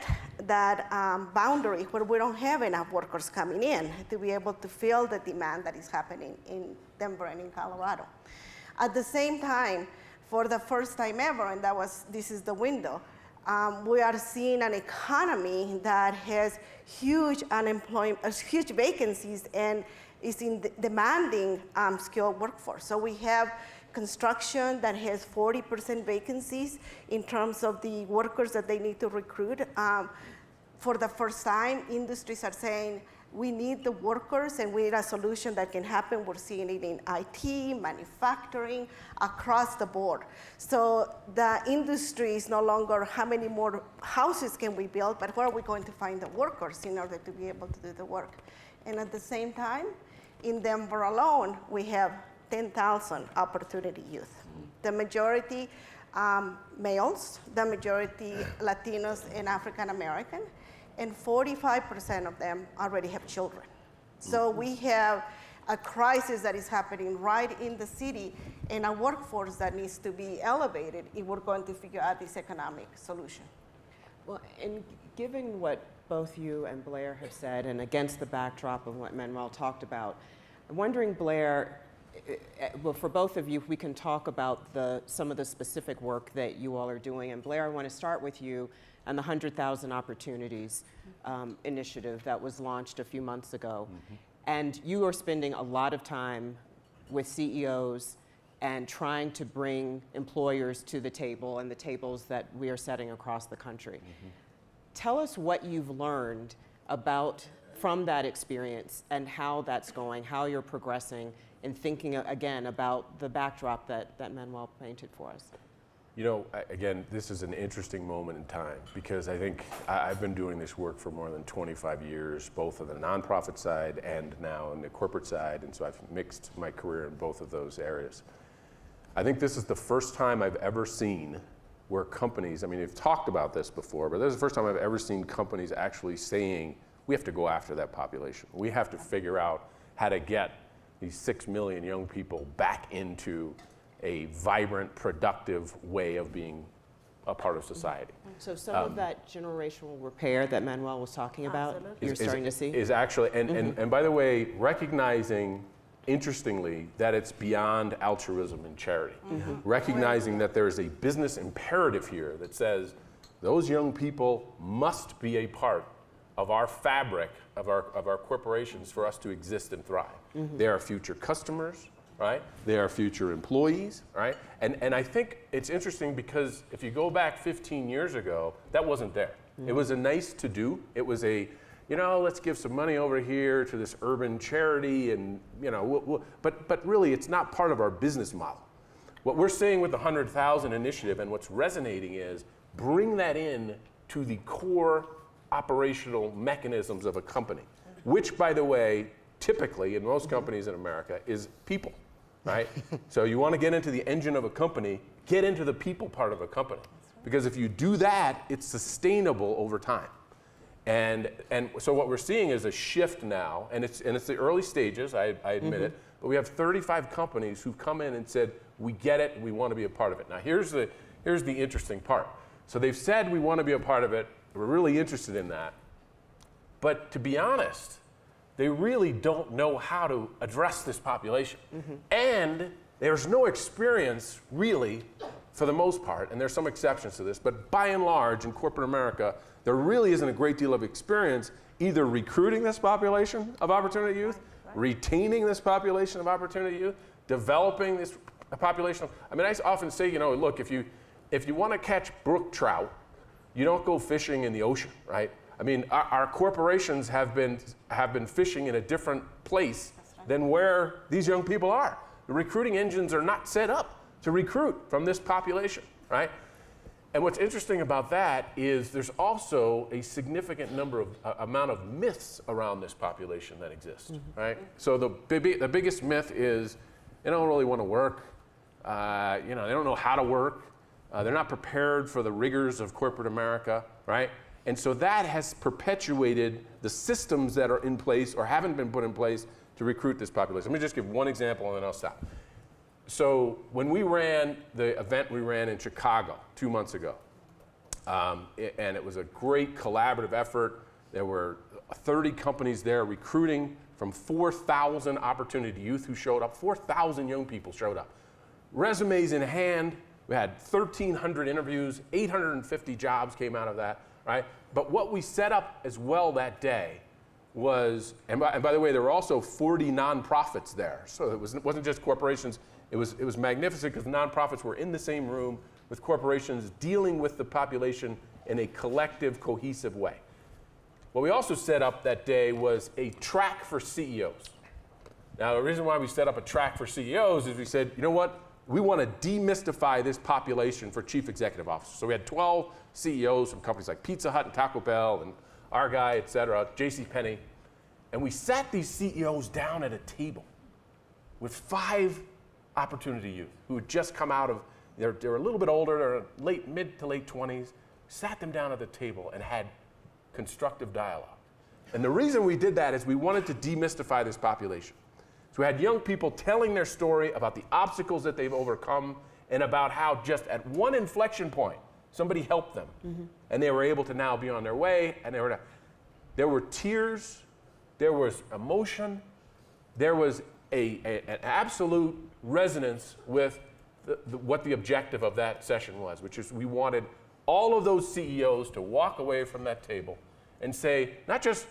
that boundary where we don't have enough workers coming in to be able to fill the demand that is happening in Denver and in Colorado. At the same time, for the first time ever, and this is the window, we are seeing an economy that has huge unemployment, huge vacancies, and is demanding skilled workforce. So we have construction that has 40% vacancies in terms of the workers that they need to recruit. For the first time, industries are saying, we need the workers and we need a solution that can happen. We're seeing it in IT, manufacturing, across the board. So the industry is no longer how many more houses can we build, but where are we going to find the workers in order to be able to do the work? And at the same time, in Denver alone, we have 10,000 opportunity youth. The majority males, the majority Latinos and African American, and 45% of them already have children. So we have a crisis that is happening right in the city, and a workforce that needs to be elevated if we're going to figure out this economic solution. Well, and given what both you and Blair have said, and against the backdrop of what Manuel talked about, I'm wondering, Blair, well, for both of you, if we can talk about some of the specific work that you all are doing. And Blair, I want to start with you and the 100,000 Opportunities initiative that was launched a few months ago. And you are spending a lot of time with CEOs and trying to bring employers to the table and the tables that we are setting across the country. Tell us what you've learned from that experience and how that's going, how you're progressing in thinking again about the backdrop that Manuel painted for us. You know, again, this is an interesting moment in time because I think I've been doing this work for more than 25 years, both on the nonprofit side and now on the corporate side, and so I've mixed my career in both of those areas. I think this is the first time I've ever seen where companies, I mean, they've talked about this before, but this is the first time I've ever seen companies actually saying, we have to go after that population. We have to figure out how to get these 6 million young people back into a vibrant, productive way of being a part of society. So some of that generational repair that Manuel was talking about, you're starting to see? Is actually, and by the way, recognizing, interestingly, that it's beyond altruism and charity. Recognizing that there is a business imperative here that says those young people must be a part of our fabric, of our corporations for us to exist and thrive. They are future customers, right? They are future employees, right? And I think it's interesting because if you go back 15 years ago, that wasn't there. It was a nice to do. It was a, you know, let's give some money over here to this urban charity and, you know, but really it's not part of our business model. What we're seeing with the 100,000 initiative and what's resonating is bring that in to the core operational mechanisms of a company, which, by the way, typically in most companies in America is people, right? So you want to get into the engine of a company, get into the people part of a company. Because if you do that, it's sustainable over time. And so what we're seeing is a shift now, and it's the early stages, I admit it, but we have 35 companies who've come in and said, we get it, we want to be a part of it. Now here's the interesting part. So they've said we want to be a part of it, we're really interested in that. But to be honest, they really don't know how to address this population. And there's no experience really for the most part, and there's some exceptions to this, but by and large in corporate America, there really isn't a great deal of experience either recruiting this population of opportunity youth, retaining this population of opportunity youth, developing this population. I mean, I often say, you know, look, if you want to catch brook trout, you don't go fishing in the ocean, right? I mean, our corporations have been fishing in a different place than where these young people are. The recruiting engines are not set up to recruit from this population, right? And what's interesting about that is there's also a significant amount of myths around this population that exists, right? So the biggest myth is they don't really want to work. You know, they don't know how to work. They're not prepared for the rigors of corporate America, right? And so that has perpetuated the systems that are in place or haven't been put in place to recruit this population. Let me just give one example and then I'll stop. So when we ran the event we ran in Chicago 2 months ago, and it was a great collaborative effort. There were 30 companies there recruiting from 4,000 opportunity youth who showed up. 4,000 young people showed up. Resumes in hand. We had 1,300 interviews, 850 jobs came out of that, right? But what we set up as well that day was, and by the way, there were also 40 nonprofits there. So it wasn't just corporations. It was magnificent because nonprofits were in the same room with corporations dealing with the population in a collective, cohesive way. What we also set up that day was a track for CEOs. Now, the reason why we set up a track for CEOs is we said, you know what? We want to demystify this population for chief executive officers. So we had 12 CEOs from companies like Pizza Hut and Taco Bell and our guy, et cetera, JCPenney. And we sat these CEOs down at a table with 5 opportunity youth who had just come out of, they were a little bit older, they're mid to late 20s, sat them down at the table and had constructive dialogue. And the reason we did that is we wanted to demystify this population. So we had young people telling their story about the obstacles that they've overcome and about how just at one inflection point, somebody helped them. And they were able to now be on their way, and there were tears, there was emotion, there was an absolute resonance with what the objective of that session was, which is we wanted all of those CEOs to walk away from that table and say, not just,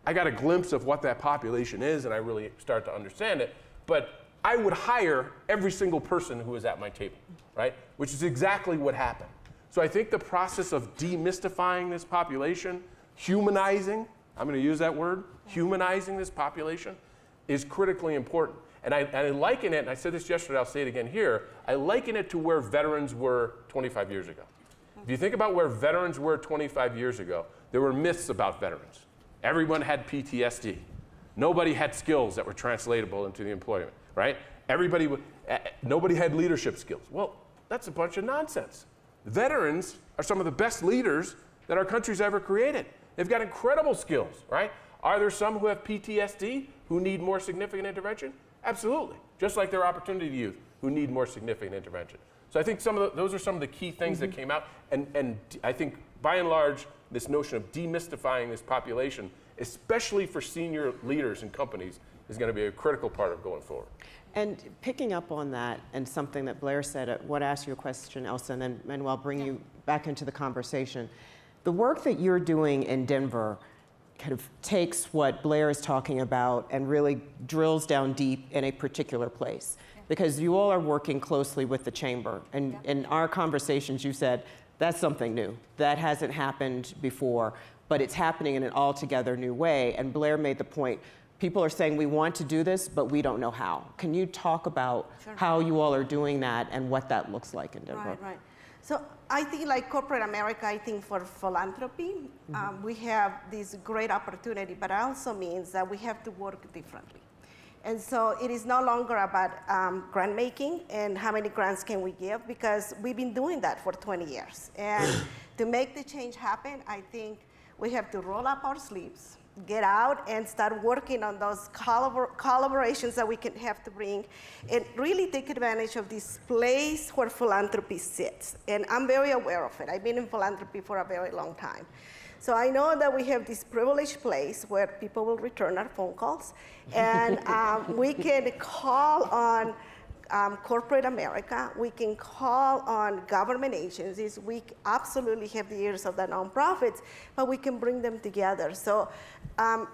I got a glimpse of what that population is and I really start to understand it, but I would hire every single person who was at my table, right? Which is exactly what happened. So I think the process of demystifying this population, humanizing, I'm going to use that word, humanizing this population is critically important. And I liken it, and I said this yesterday, I'll say it again here, I liken it to where veterans were 25 years ago. If you think about where veterans were 25 years ago, there were myths about veterans. Everyone had PTSD. Nobody had skills that were translatable into the employment, right? Nobody had leadership skills. Well, that's a bunch of nonsense. Veterans are some of the best leaders that our country's ever created. They've got incredible skills, right? Are there some who have PTSD who need more significant intervention? Absolutely. Just like there are opportunity youth who need more significant intervention. So I think those are some of the key things that came out. And I think by and large, this notion of demystifying this population, especially for senior leaders in companies, is going to be a critical part of going forward. And picking up on that and something that Blair said, I want to ask you a question, Elsa, and then Manuel, bring you back into the conversation. The work that you're doing in Denver kind of takes what Blair is talking about and really drills down deep in a particular place. Because you all are working closely with the chamber. And in our conversations, you said, that's something new. That hasn't happened before, but it's happening in an altogether new way. And Blair made the point, people are saying we want to do this, but we don't know how. Can you talk about how you all are doing that and what that looks like in Denver? Right. So I think like corporate America, I think for philanthropy, we have this great opportunity, but it also means that we have to work differently. And so it is no longer about grant making and how many grants can we give, because we've been doing that for 20 years. And to make the change happen, I think we have to roll up our sleeves, get out and start working on those collaborations that we can have to bring and really take advantage of this place where philanthropy sits. And I'm very aware of it. I've been in philanthropy for a very long time. So I know that we have this privileged place where people will return our phone calls and we can call on corporate America. We can call on government agencies. We absolutely have the ears of the nonprofits, but we can bring them together. So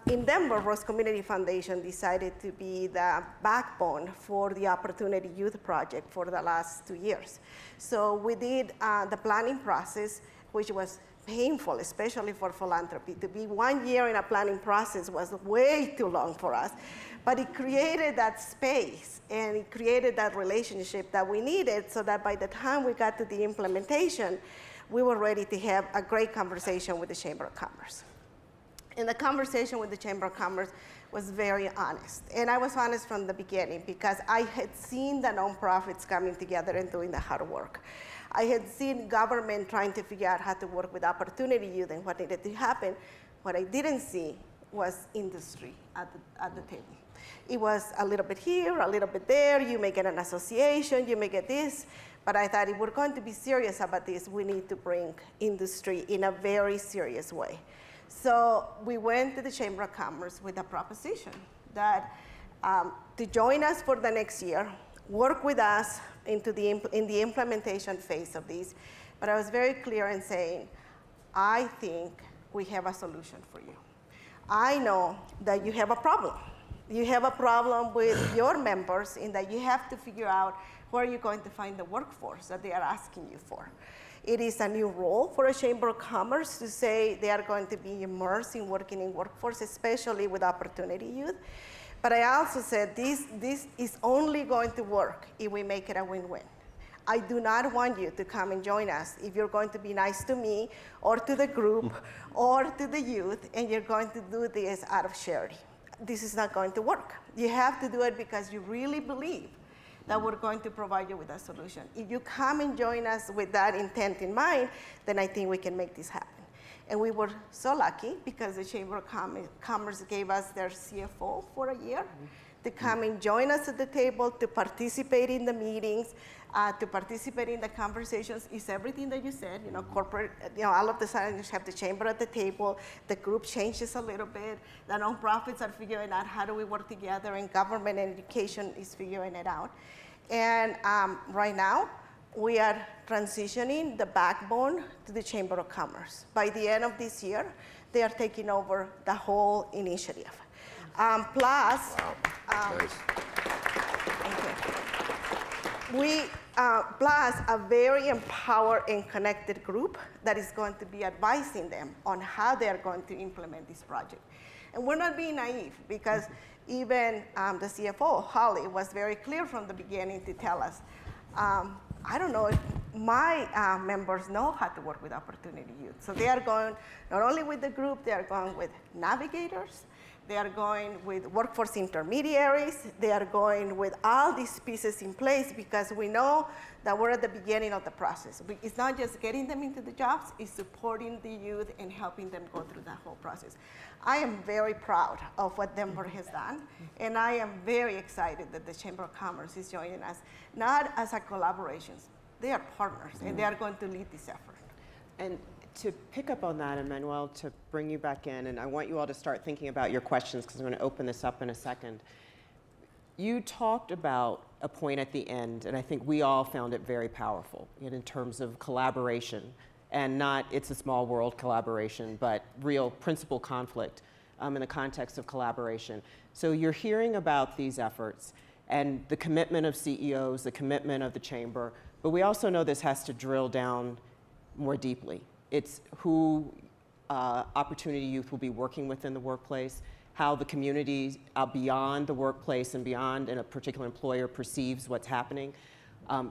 in Denver, Rose Community Foundation decided to be the backbone for the Opportunity Youth Project for the last 2 years. So we did the planning process, which was painful, especially for philanthropy. To be 1 year in a planning process was way too long for us. But it created that space and it created that relationship that we needed so that by the time we got to the implementation, we were ready to have a great conversation with the Chamber of Commerce. And the conversation with the Chamber of Commerce was very honest. And I was honest from the beginning because I had seen the nonprofits coming together and doing the hard work. I had seen government trying to figure out how to work with Opportunity Youth and what needed to happen. What I didn't see was industry at the table. It was a little bit here, a little bit there. You may get an association, you may get this. But I thought if we're going to be serious about this, we need to bring industry in a very serious way. So we went to the Chamber of Commerce with a proposition that to join us for the next year, work with us in the implementation phase of this. But I was very clear in saying, I think we have a solution for you. I know that you have a problem. You have a problem with your members in that you have to figure out where you're going to find the workforce that they are asking you for. It is a new role for a Chamber of Commerce to say they are going to be immersed in working in workforce, especially with Opportunity Youth. But I also said this is only going to work if we make it a win-win. I do not want you to come and join us if you're going to be nice to me or to the group or to the youth and you're going to do this out of charity. This is not going to work. You have to do it because you really believe that we're going to provide you with a solution. If you come and join us with that intent in mind, then I think we can make this happen. And we were so lucky because the Chamber of Commerce gave us their CFO for a year to come and join us at the table, to participate in the meetings, to participate in the conversations. Is everything that you said, corporate, all of the sudden you have the chamber at the table, the group changes a little bit, the nonprofits are figuring out how do we work together, and government and education is figuring it out. And right now, we are transitioning the backbone to the Chamber of Commerce. By the end of this year, they are taking over the whole initiative. Plus, plus a very empowered and connected group that is going to be advising them on how they are going to implement this project. And we're not being naive because even the CFO, Holly, was very clear from the beginning to tell us, I don't know if my members know how to work with Opportunity Youth. So they are going not only with the group, they are going with navigators, they are going with workforce intermediaries, they are going with all these pieces in place because we know that we're at the beginning of the process. It's not just getting them into the jobs, it's supporting the youth and helping them go through that whole process. I am very proud of what Denver has done, and I am very excited that the Chamber of Commerce is joining us, not as a collaboration. They are partners, and they are going to lead this effort. And to pick up on that, Emmanuel, to bring you back in, and I want you all to start thinking about your questions because I'm going to open this up in a second. You talked about a point at the end, and I think we all found it very powerful in terms of collaboration, and not it's a small world collaboration, but real principal conflict in the context of collaboration. So you're hearing about these efforts and the commitment of CEOs, the commitment of the chamber, but we also know this has to drill down more deeply. It's who Opportunity Youth will be working with in the workplace, how the community beyond the workplace and beyond in a particular employer perceives what's happening,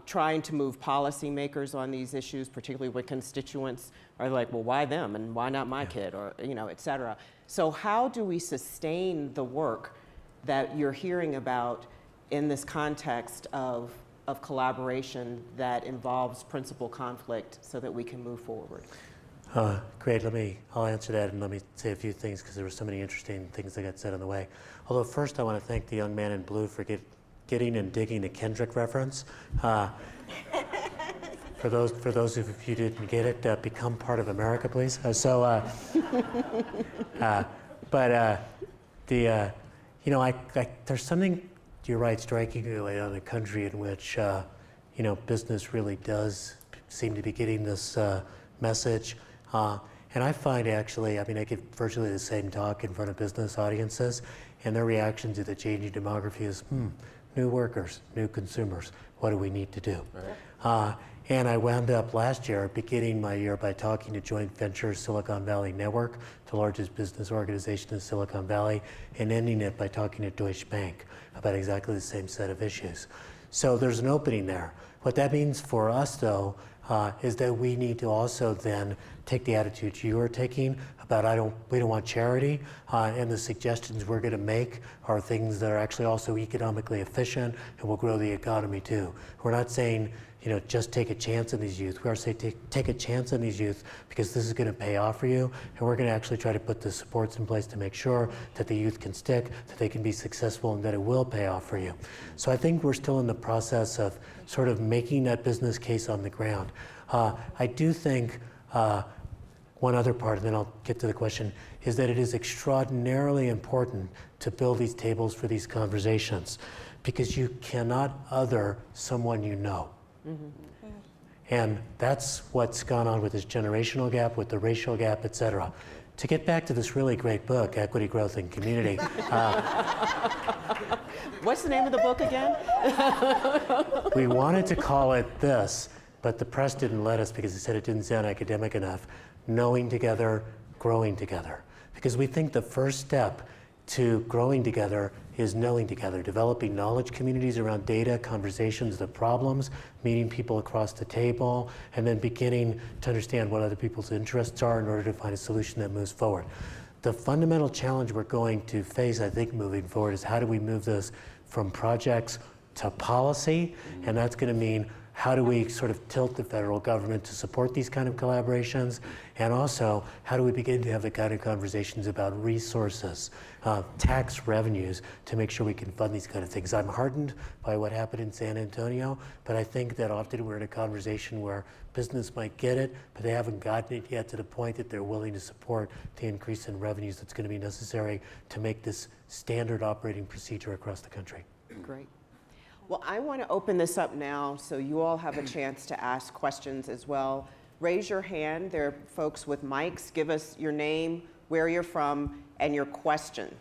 trying to move policymakers on these issues, particularly when constituents are like, well, why them and why not my kid, or et cetera. So how do we sustain the work that you're hearing about in this context of collaboration that involves principal conflict so that we can move forward? Great, I'll answer that and let me say a few things because there were so many interesting things that got said on the way. Although first I want to thank the young man in blue for getting and digging the Kendrick reference. For those of you who didn't get it, become part of America, please. There's something you're right, strikingly on a country in which business really does seem to be getting this message. And I find actually, I give virtually the same talk in front of business audiences, and their reaction to the changing demography is, new workers, new consumers, what do we need to do? Right. And I wound up last year, beginning my year by talking to Joint Venture Silicon Valley Network, the largest business organization in Silicon Valley, and ending it by talking to Deutsche Bank about exactly the same set of issues. So there's an opening there. What that means for us, though, is that we need to also then take the attitude you are taking about we don't want charity, and the suggestions we're going to make are things that are actually also economically efficient and will grow the economy too. We're not saying just take a chance in these youth. We are saying take a chance in these youth because this is going to pay off for you, and we're going to actually try to put the supports in place to make sure that the youth can stick, that they can be successful, and that it will pay off for you. So I think we're still in the process of sort of making that business case on the ground. I do think one other part, and then I'll get to the question, is that it is extraordinarily important to build these tables for these conversations because you cannot other someone you know. Mm-hmm. And that's what's gone on with this generational gap, with the racial gap, et cetera. To get back to this really great book, Equity, Growth, and Community. What's the name of the book again? We wanted to call it this, but the press didn't let us because they said it didn't sound academic enough. Knowing together, growing together. Because we think the first step to growing together is knowing together, developing knowledge communities around data, conversations, the problems, meeting people across the table, and then beginning to understand what other people's interests are in order to find a solution that moves forward. The fundamental challenge we're going to face, I think, moving forward is how do we move this from projects to policy, and that's going to mean how do we sort of tilt the federal government to support these kind of collaborations? And also, how do we begin to have the kind of conversations about resources, tax revenues, to make sure we can fund these kind of things? I'm heartened by what happened in San Antonio, but I think that often we're in a conversation where business might get it, but they haven't gotten it yet to the point that they're willing to support the increase in revenues that's going to be necessary to make this standard operating procedure across the country. Great. Well, I want to open this up now so you all have a chance to ask questions as well. Raise your hand. There are folks with mics. Give us your name, where you're from, and your question.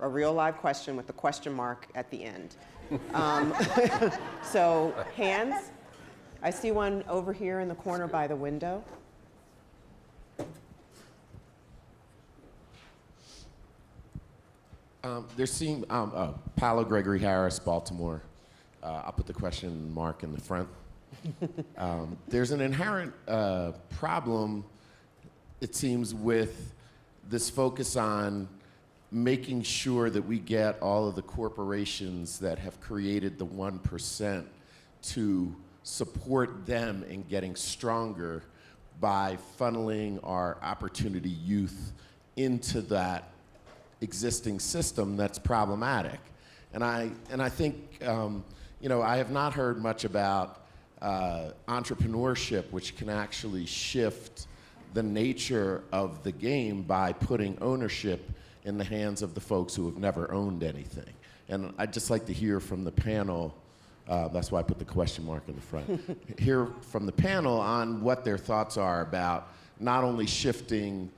A real live question with the question mark at the end. So, hands. I see one over here in the corner by the window. Paolo Gregory Harris, Baltimore. I'll put the question mark in the front. There's an inherent problem, it seems, with this focus on making sure that we get all of the corporations that have created the 1% to support them in getting stronger by funneling our opportunity youth into that existing system that's problematic. And I think, I have not heard much about entrepreneurship, which can actually shift the nature of the game by putting ownership in the hands of the folks who have never owned anything. And I'd just like to hear from the panel, that's why I put the question mark in the front, hear from the panel on what their thoughts are about not only shifting,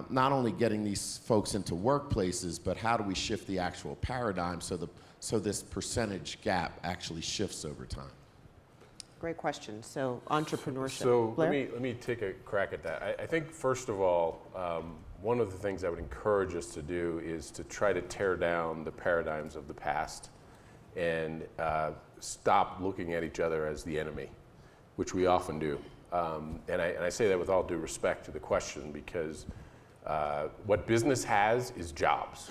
not only getting these folks into workplaces, but how do we shift the actual paradigm so this percentage gap actually shifts over time? Great question. So entrepreneurship. So Blair? let me take a crack at that. I think first of all, one of the things I would encourage us to do is to try to tear down the paradigms of the past and stop looking at each other as the enemy, which we often do. And I say that with all due respect to the question, because what business has is jobs.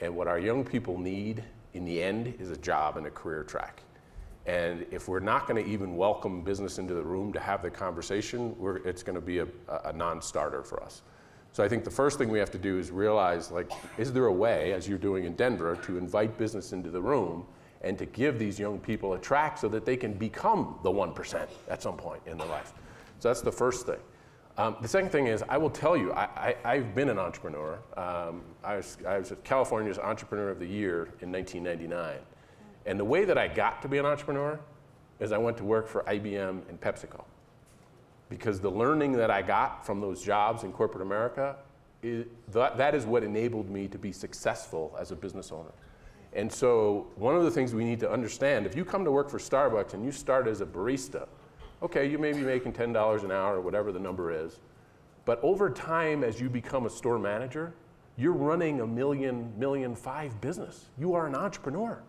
And what our young people need in the end is a job and a career track. And if we're not going to even welcome business into the room to have the conversation, it's going to be a non-starter for us. So I think the first thing we have to do is realize, is there a way, as you're doing in Denver, to invite business into the room and to give these young people a track so that they can become the 1% at some point in their life? So that's the first thing. The second thing is, I will tell you, I've been an entrepreneur. I was California's Entrepreneur of the Year in 1999. And the way that I got to be an entrepreneur is I went to work for IBM and PepsiCo. Because the learning that I got from those jobs in corporate America, that is what enabled me to be successful as a business owner. And so one of the things we need to understand, if you come to work for Starbucks and you start as a barista, okay, you may be making $10 an hour or whatever the number is, but over time as you become a store manager, you're running $1 million, $1.5 million business. You are an entrepreneur.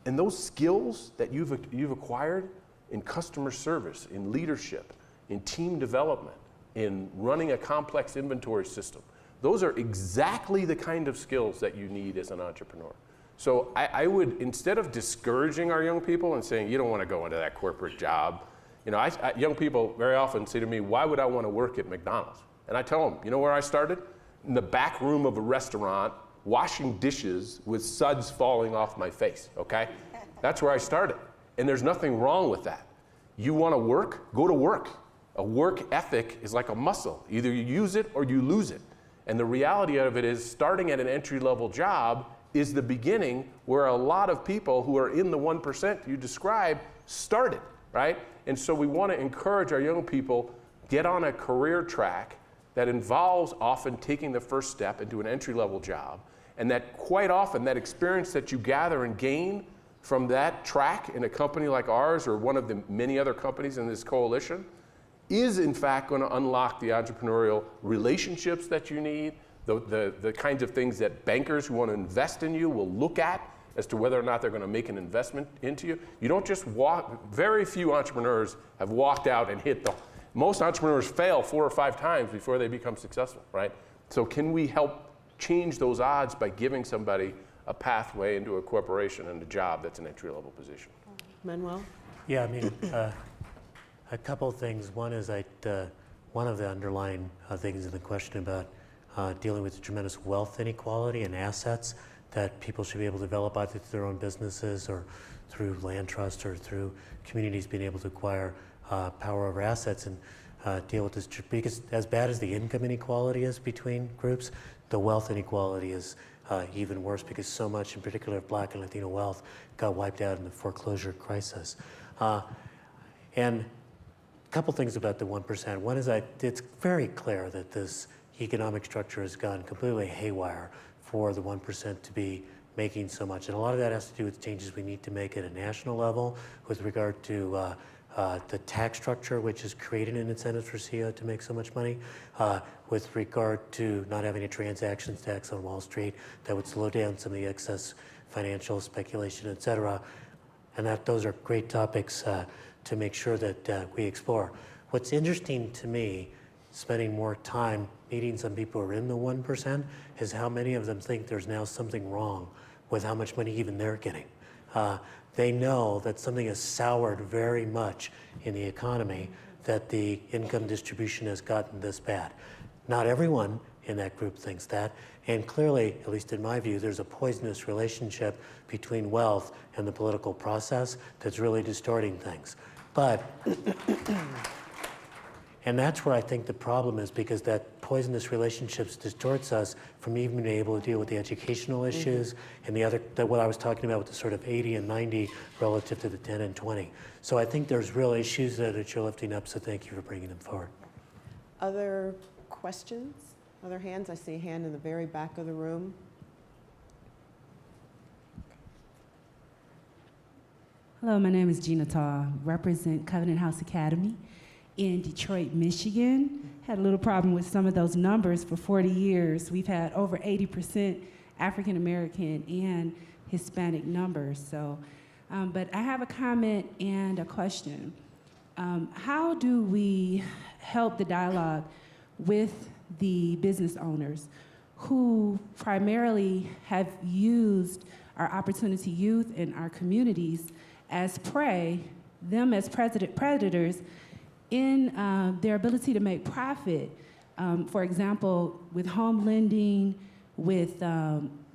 And those skills that you've acquired in customer service, in leadership, in team development, in running a complex inventory system, those are exactly the kind of skills that you need as an entrepreneur. So I would, instead of discouraging our young people and saying, you don't want to go into that corporate job, you know, young people very often say to me, why would I want to work at McDonald's? And I tell them, you know where I started? In the back room of a restaurant, washing dishes with suds falling off my face, okay? That's where I started. And there's nothing wrong with that. You want to work? Go to work. A work ethic is like a muscle. Either you use it or you lose it. And the reality of it is starting at an entry-level job is the beginning where a lot of people who are in the 1% you described started, right? And so we want to encourage our young people, get on a career track that involves often taking the first step into an entry-level job, and that quite often that experience that you gather and gain from that track in a company like ours or one of the many other companies in this coalition is in fact going to unlock the entrepreneurial relationships that you need, the kinds of things that bankers who want to invest in you will look at as to whether or not they're going to make an investment into you. You don't just walk, very few entrepreneurs have walked out and hit most entrepreneurs fail 4 or 5 times before they become successful, right? So can we help change those odds by giving somebody a pathway into a corporation and a job that's an entry-level position? Manuel? Yeah, I mean, a couple of things. One is one of the underlying things in the question about dealing with the tremendous wealth inequality and assets that people should be able to develop either through their own businesses or through land trust or through communities being able to acquire power over assets and deal with this. Because as bad as the income inequality is between groups, the wealth inequality is even worse because so much, in particular, of Black and Latino wealth got wiped out in the foreclosure crisis. And a couple things about the 1%. One is that it's very clear that this economic structure has gone completely haywire for the 1% to be making so much. And a lot of that has to do with changes we need to make at a national level with regard to the tax structure, which has created an incentive for CEO to make so much money, with regard to not having a transactions tax on Wall Street that would slow down some of the excess financial speculation, et cetera. And those are great topics to make sure that we explore. What's interesting to me, spending more time meeting some people who are in the 1%, is how many of them think there's now something wrong with how much money even they're getting. They know that something has soured very much in the economy, that the income distribution has gotten this bad. Not everyone in that group thinks that, and clearly, at least in my view, there's a poisonous relationship between wealth and the political process that's really distorting things. But, and that's where I think the problem is, because that poisonous relationship distorts us from even being able to deal with the educational issues and the other, what I was talking about with the sort of 80 and 90 relative to the 10 and 20. So I think there's real issues that you're lifting up, so thank you for bringing them forward. Other questions? Other hands? I see a hand in the very back of the room. Hello, my name is Gina Taw, represent Covenant House Academy in Detroit, Michigan. Had a little problem with some of those numbers. For 40 years, we've had over 80% African American and Hispanic numbers. So, but I have a comment and a question. How do we help the dialogue with the business owners who primarily have used our opportunity youth in our communities as prey, them as predators in their ability to make profit? For example, with home lending, with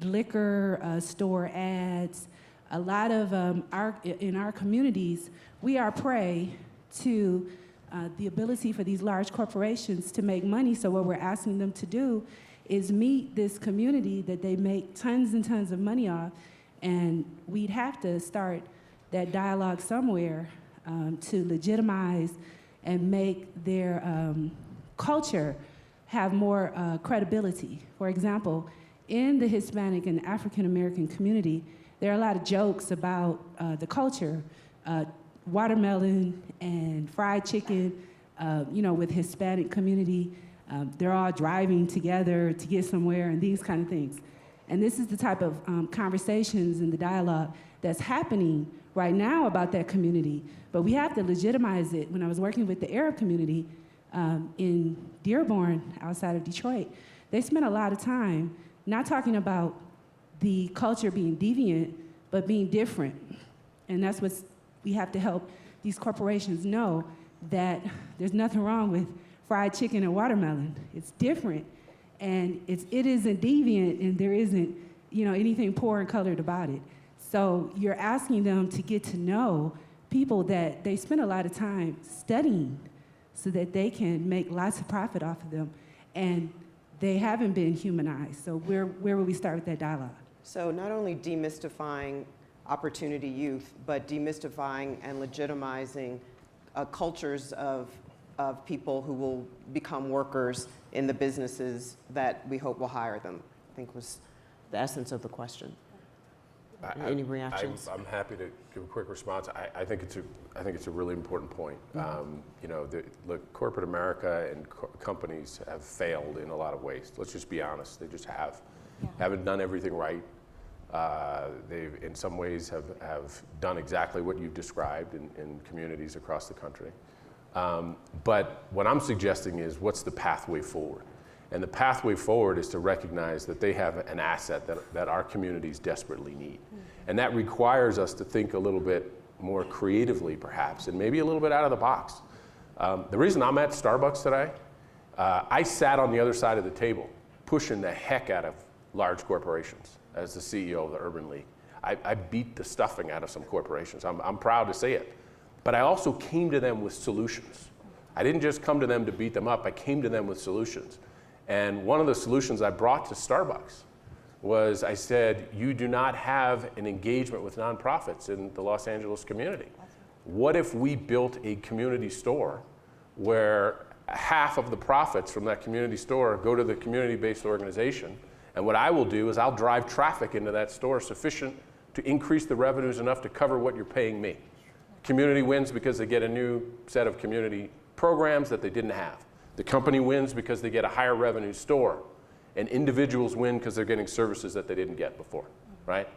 liquor store ads, a lot of in our communities, we are prey to the ability for these large corporations to make money. So what we're asking them to do is meet this community that they make tons and tons of money off And we'd have to start that dialogue somewhere to legitimize and make their culture have more credibility. For example, in the Hispanic and African American community, there are a lot of jokes about the culture, watermelon and fried chicken, with Hispanic community. They're all driving together to get somewhere and these kind of things. And this is the type of conversations and the dialogue that's happening right now about that community. But we have to legitimize it. When I was working with the Arab community in Dearborn, outside of Detroit, they spent a lot of time not talking about the culture being deviant, but being different. And that's what we have to help these corporations know, that there's nothing wrong with fried chicken and watermelon. It's different, and it isn't deviant, and there isn't anything poor and colored about it. So you're asking them to get to know people that they spend a lot of time studying so that they can make lots of profit off of them, and they haven't been humanized. So where will we start with that dialogue? So not only demystifying opportunity youth, but demystifying and legitimizing cultures of people who will become workers in the businesses that we hope will hire them, I think was the essence of the question. Any reactions? I'm happy to give a quick response. I think it's a really important point. Look, corporate America and companies have failed in a lot of ways. Let's just be honest. They just haven't done everything right. They've, in some ways, have done exactly what you've described in communities across the country. But what I'm suggesting is, what's the pathway forward? And the pathway forward is to recognize that they have an asset that our communities desperately need. And that requires us to think a little bit more creatively, perhaps, and maybe a little bit out of the box. The reason I'm at Starbucks today, I sat on the other side of the table, pushing the heck out of large corporations as the CEO of the Urban League. I beat the stuffing out of some corporations. I'm proud to say it. But I also came to them with solutions. I didn't just come to them to beat them up, I came to them with solutions. And one of the solutions I brought to Starbucks was, I said, you do not have an engagement with nonprofits in the Los Angeles community. What if we built a community store where half of the profits from that community store go to the community-based organization, and what I will do is I'll drive traffic into that store sufficient to increase the revenues enough to cover what you're paying me. Community wins because they get a new set of community programs that they didn't have. The company wins because they get a higher revenue store. And individuals win because they're getting services that they didn't get before, right?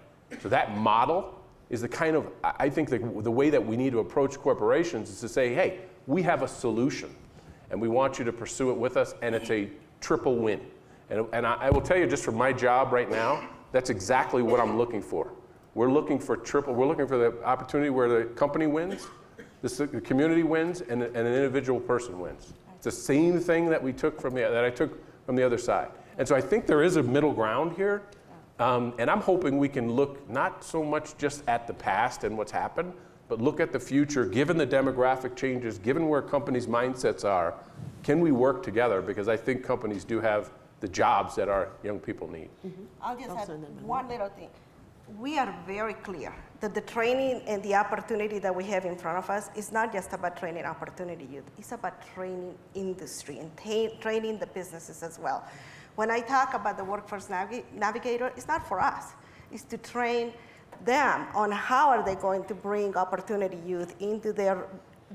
So that model is the kind of, I think the way that we need to approach corporations is to say, hey, we have a solution and we want you to pursue it with us, and it's a triple win. And I will tell you, just from my job right now, that's exactly what I'm looking for. We're looking for we're looking for the opportunity where the company wins, the community wins, and an individual person wins. It's the same thing that I took from the other side. And so I think there is a middle ground here, and I'm hoping we can look not so much just at the past and what's happened, but look at the future, given the demographic changes, given where companies' mindsets are. Can we work together? Because I think companies do have the jobs that our young people need. I'll just add one little thing. We are very clear that the training and the opportunity that we have in front of us is not just about training opportunity youth, it's about training industry and training the businesses as well. When I talk about the workforce navigator, it's not for us, it's to train them on how are they going to bring opportunity youth into their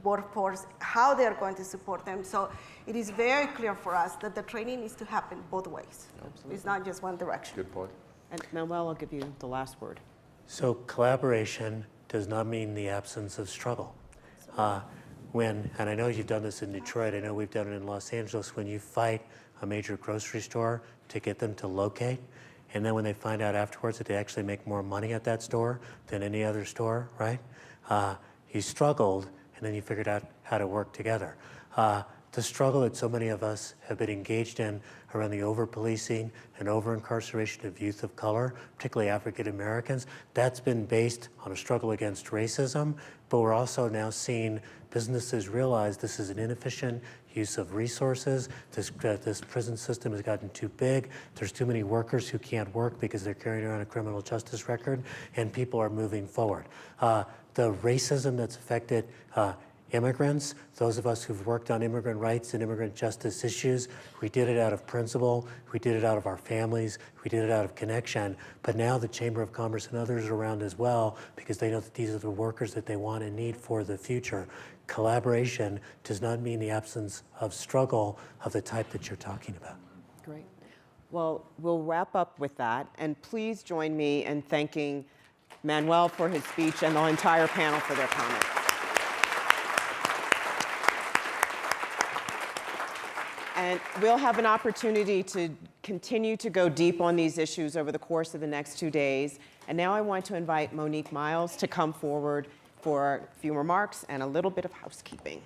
workforce, how they're going to support them. So it is very clear for us that the training needs to happen both ways. Absolutely. It's not just one direction. Good point. And Manuel, I'll give you the last word. So collaboration does not mean the absence of struggle. And I know you've done this in Detroit, I know we've done it in Los Angeles, when you fight a major grocery store to get them to locate, and then when they find out afterwards that they actually make more money at that store than any other store, right? You struggled, and then you figured out how to work together. The struggle that so many of us have been engaged in around the over-policing and over-incarceration of youth of color, particularly African Americans, that's been based on a struggle against racism, but we're also now seeing businesses realize this is an inefficient use of resources. This prison system has gotten too big. There's too many workers who can't work because they're carrying around a criminal justice record, and people are moving forward. The racism that's affected immigrants, those of us who've worked on immigrant rights and immigrant justice issues, we did it out of principle, we did it out of our families, we did it out of connection, but now the Chamber of Commerce and others are around as well because they know that these are the workers that they want and need for the future. Collaboration does not mean the absence of struggle of the type that you're talking about. Great. Well, we'll wrap up with that, and please join me in thanking Manuel for his speech and the entire panel for their comments. And we'll have an opportunity to continue to go deep on these issues over the course of the next 2 days. And now I want to invite Monique Miles to come forward for a few remarks and a little bit of housekeeping.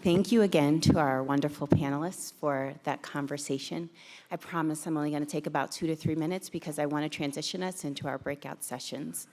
Thank you again to our wonderful panelists for that conversation. I promise I'm only going to take about 2 to 3 minutes because I want to transition us into our breakout sessions.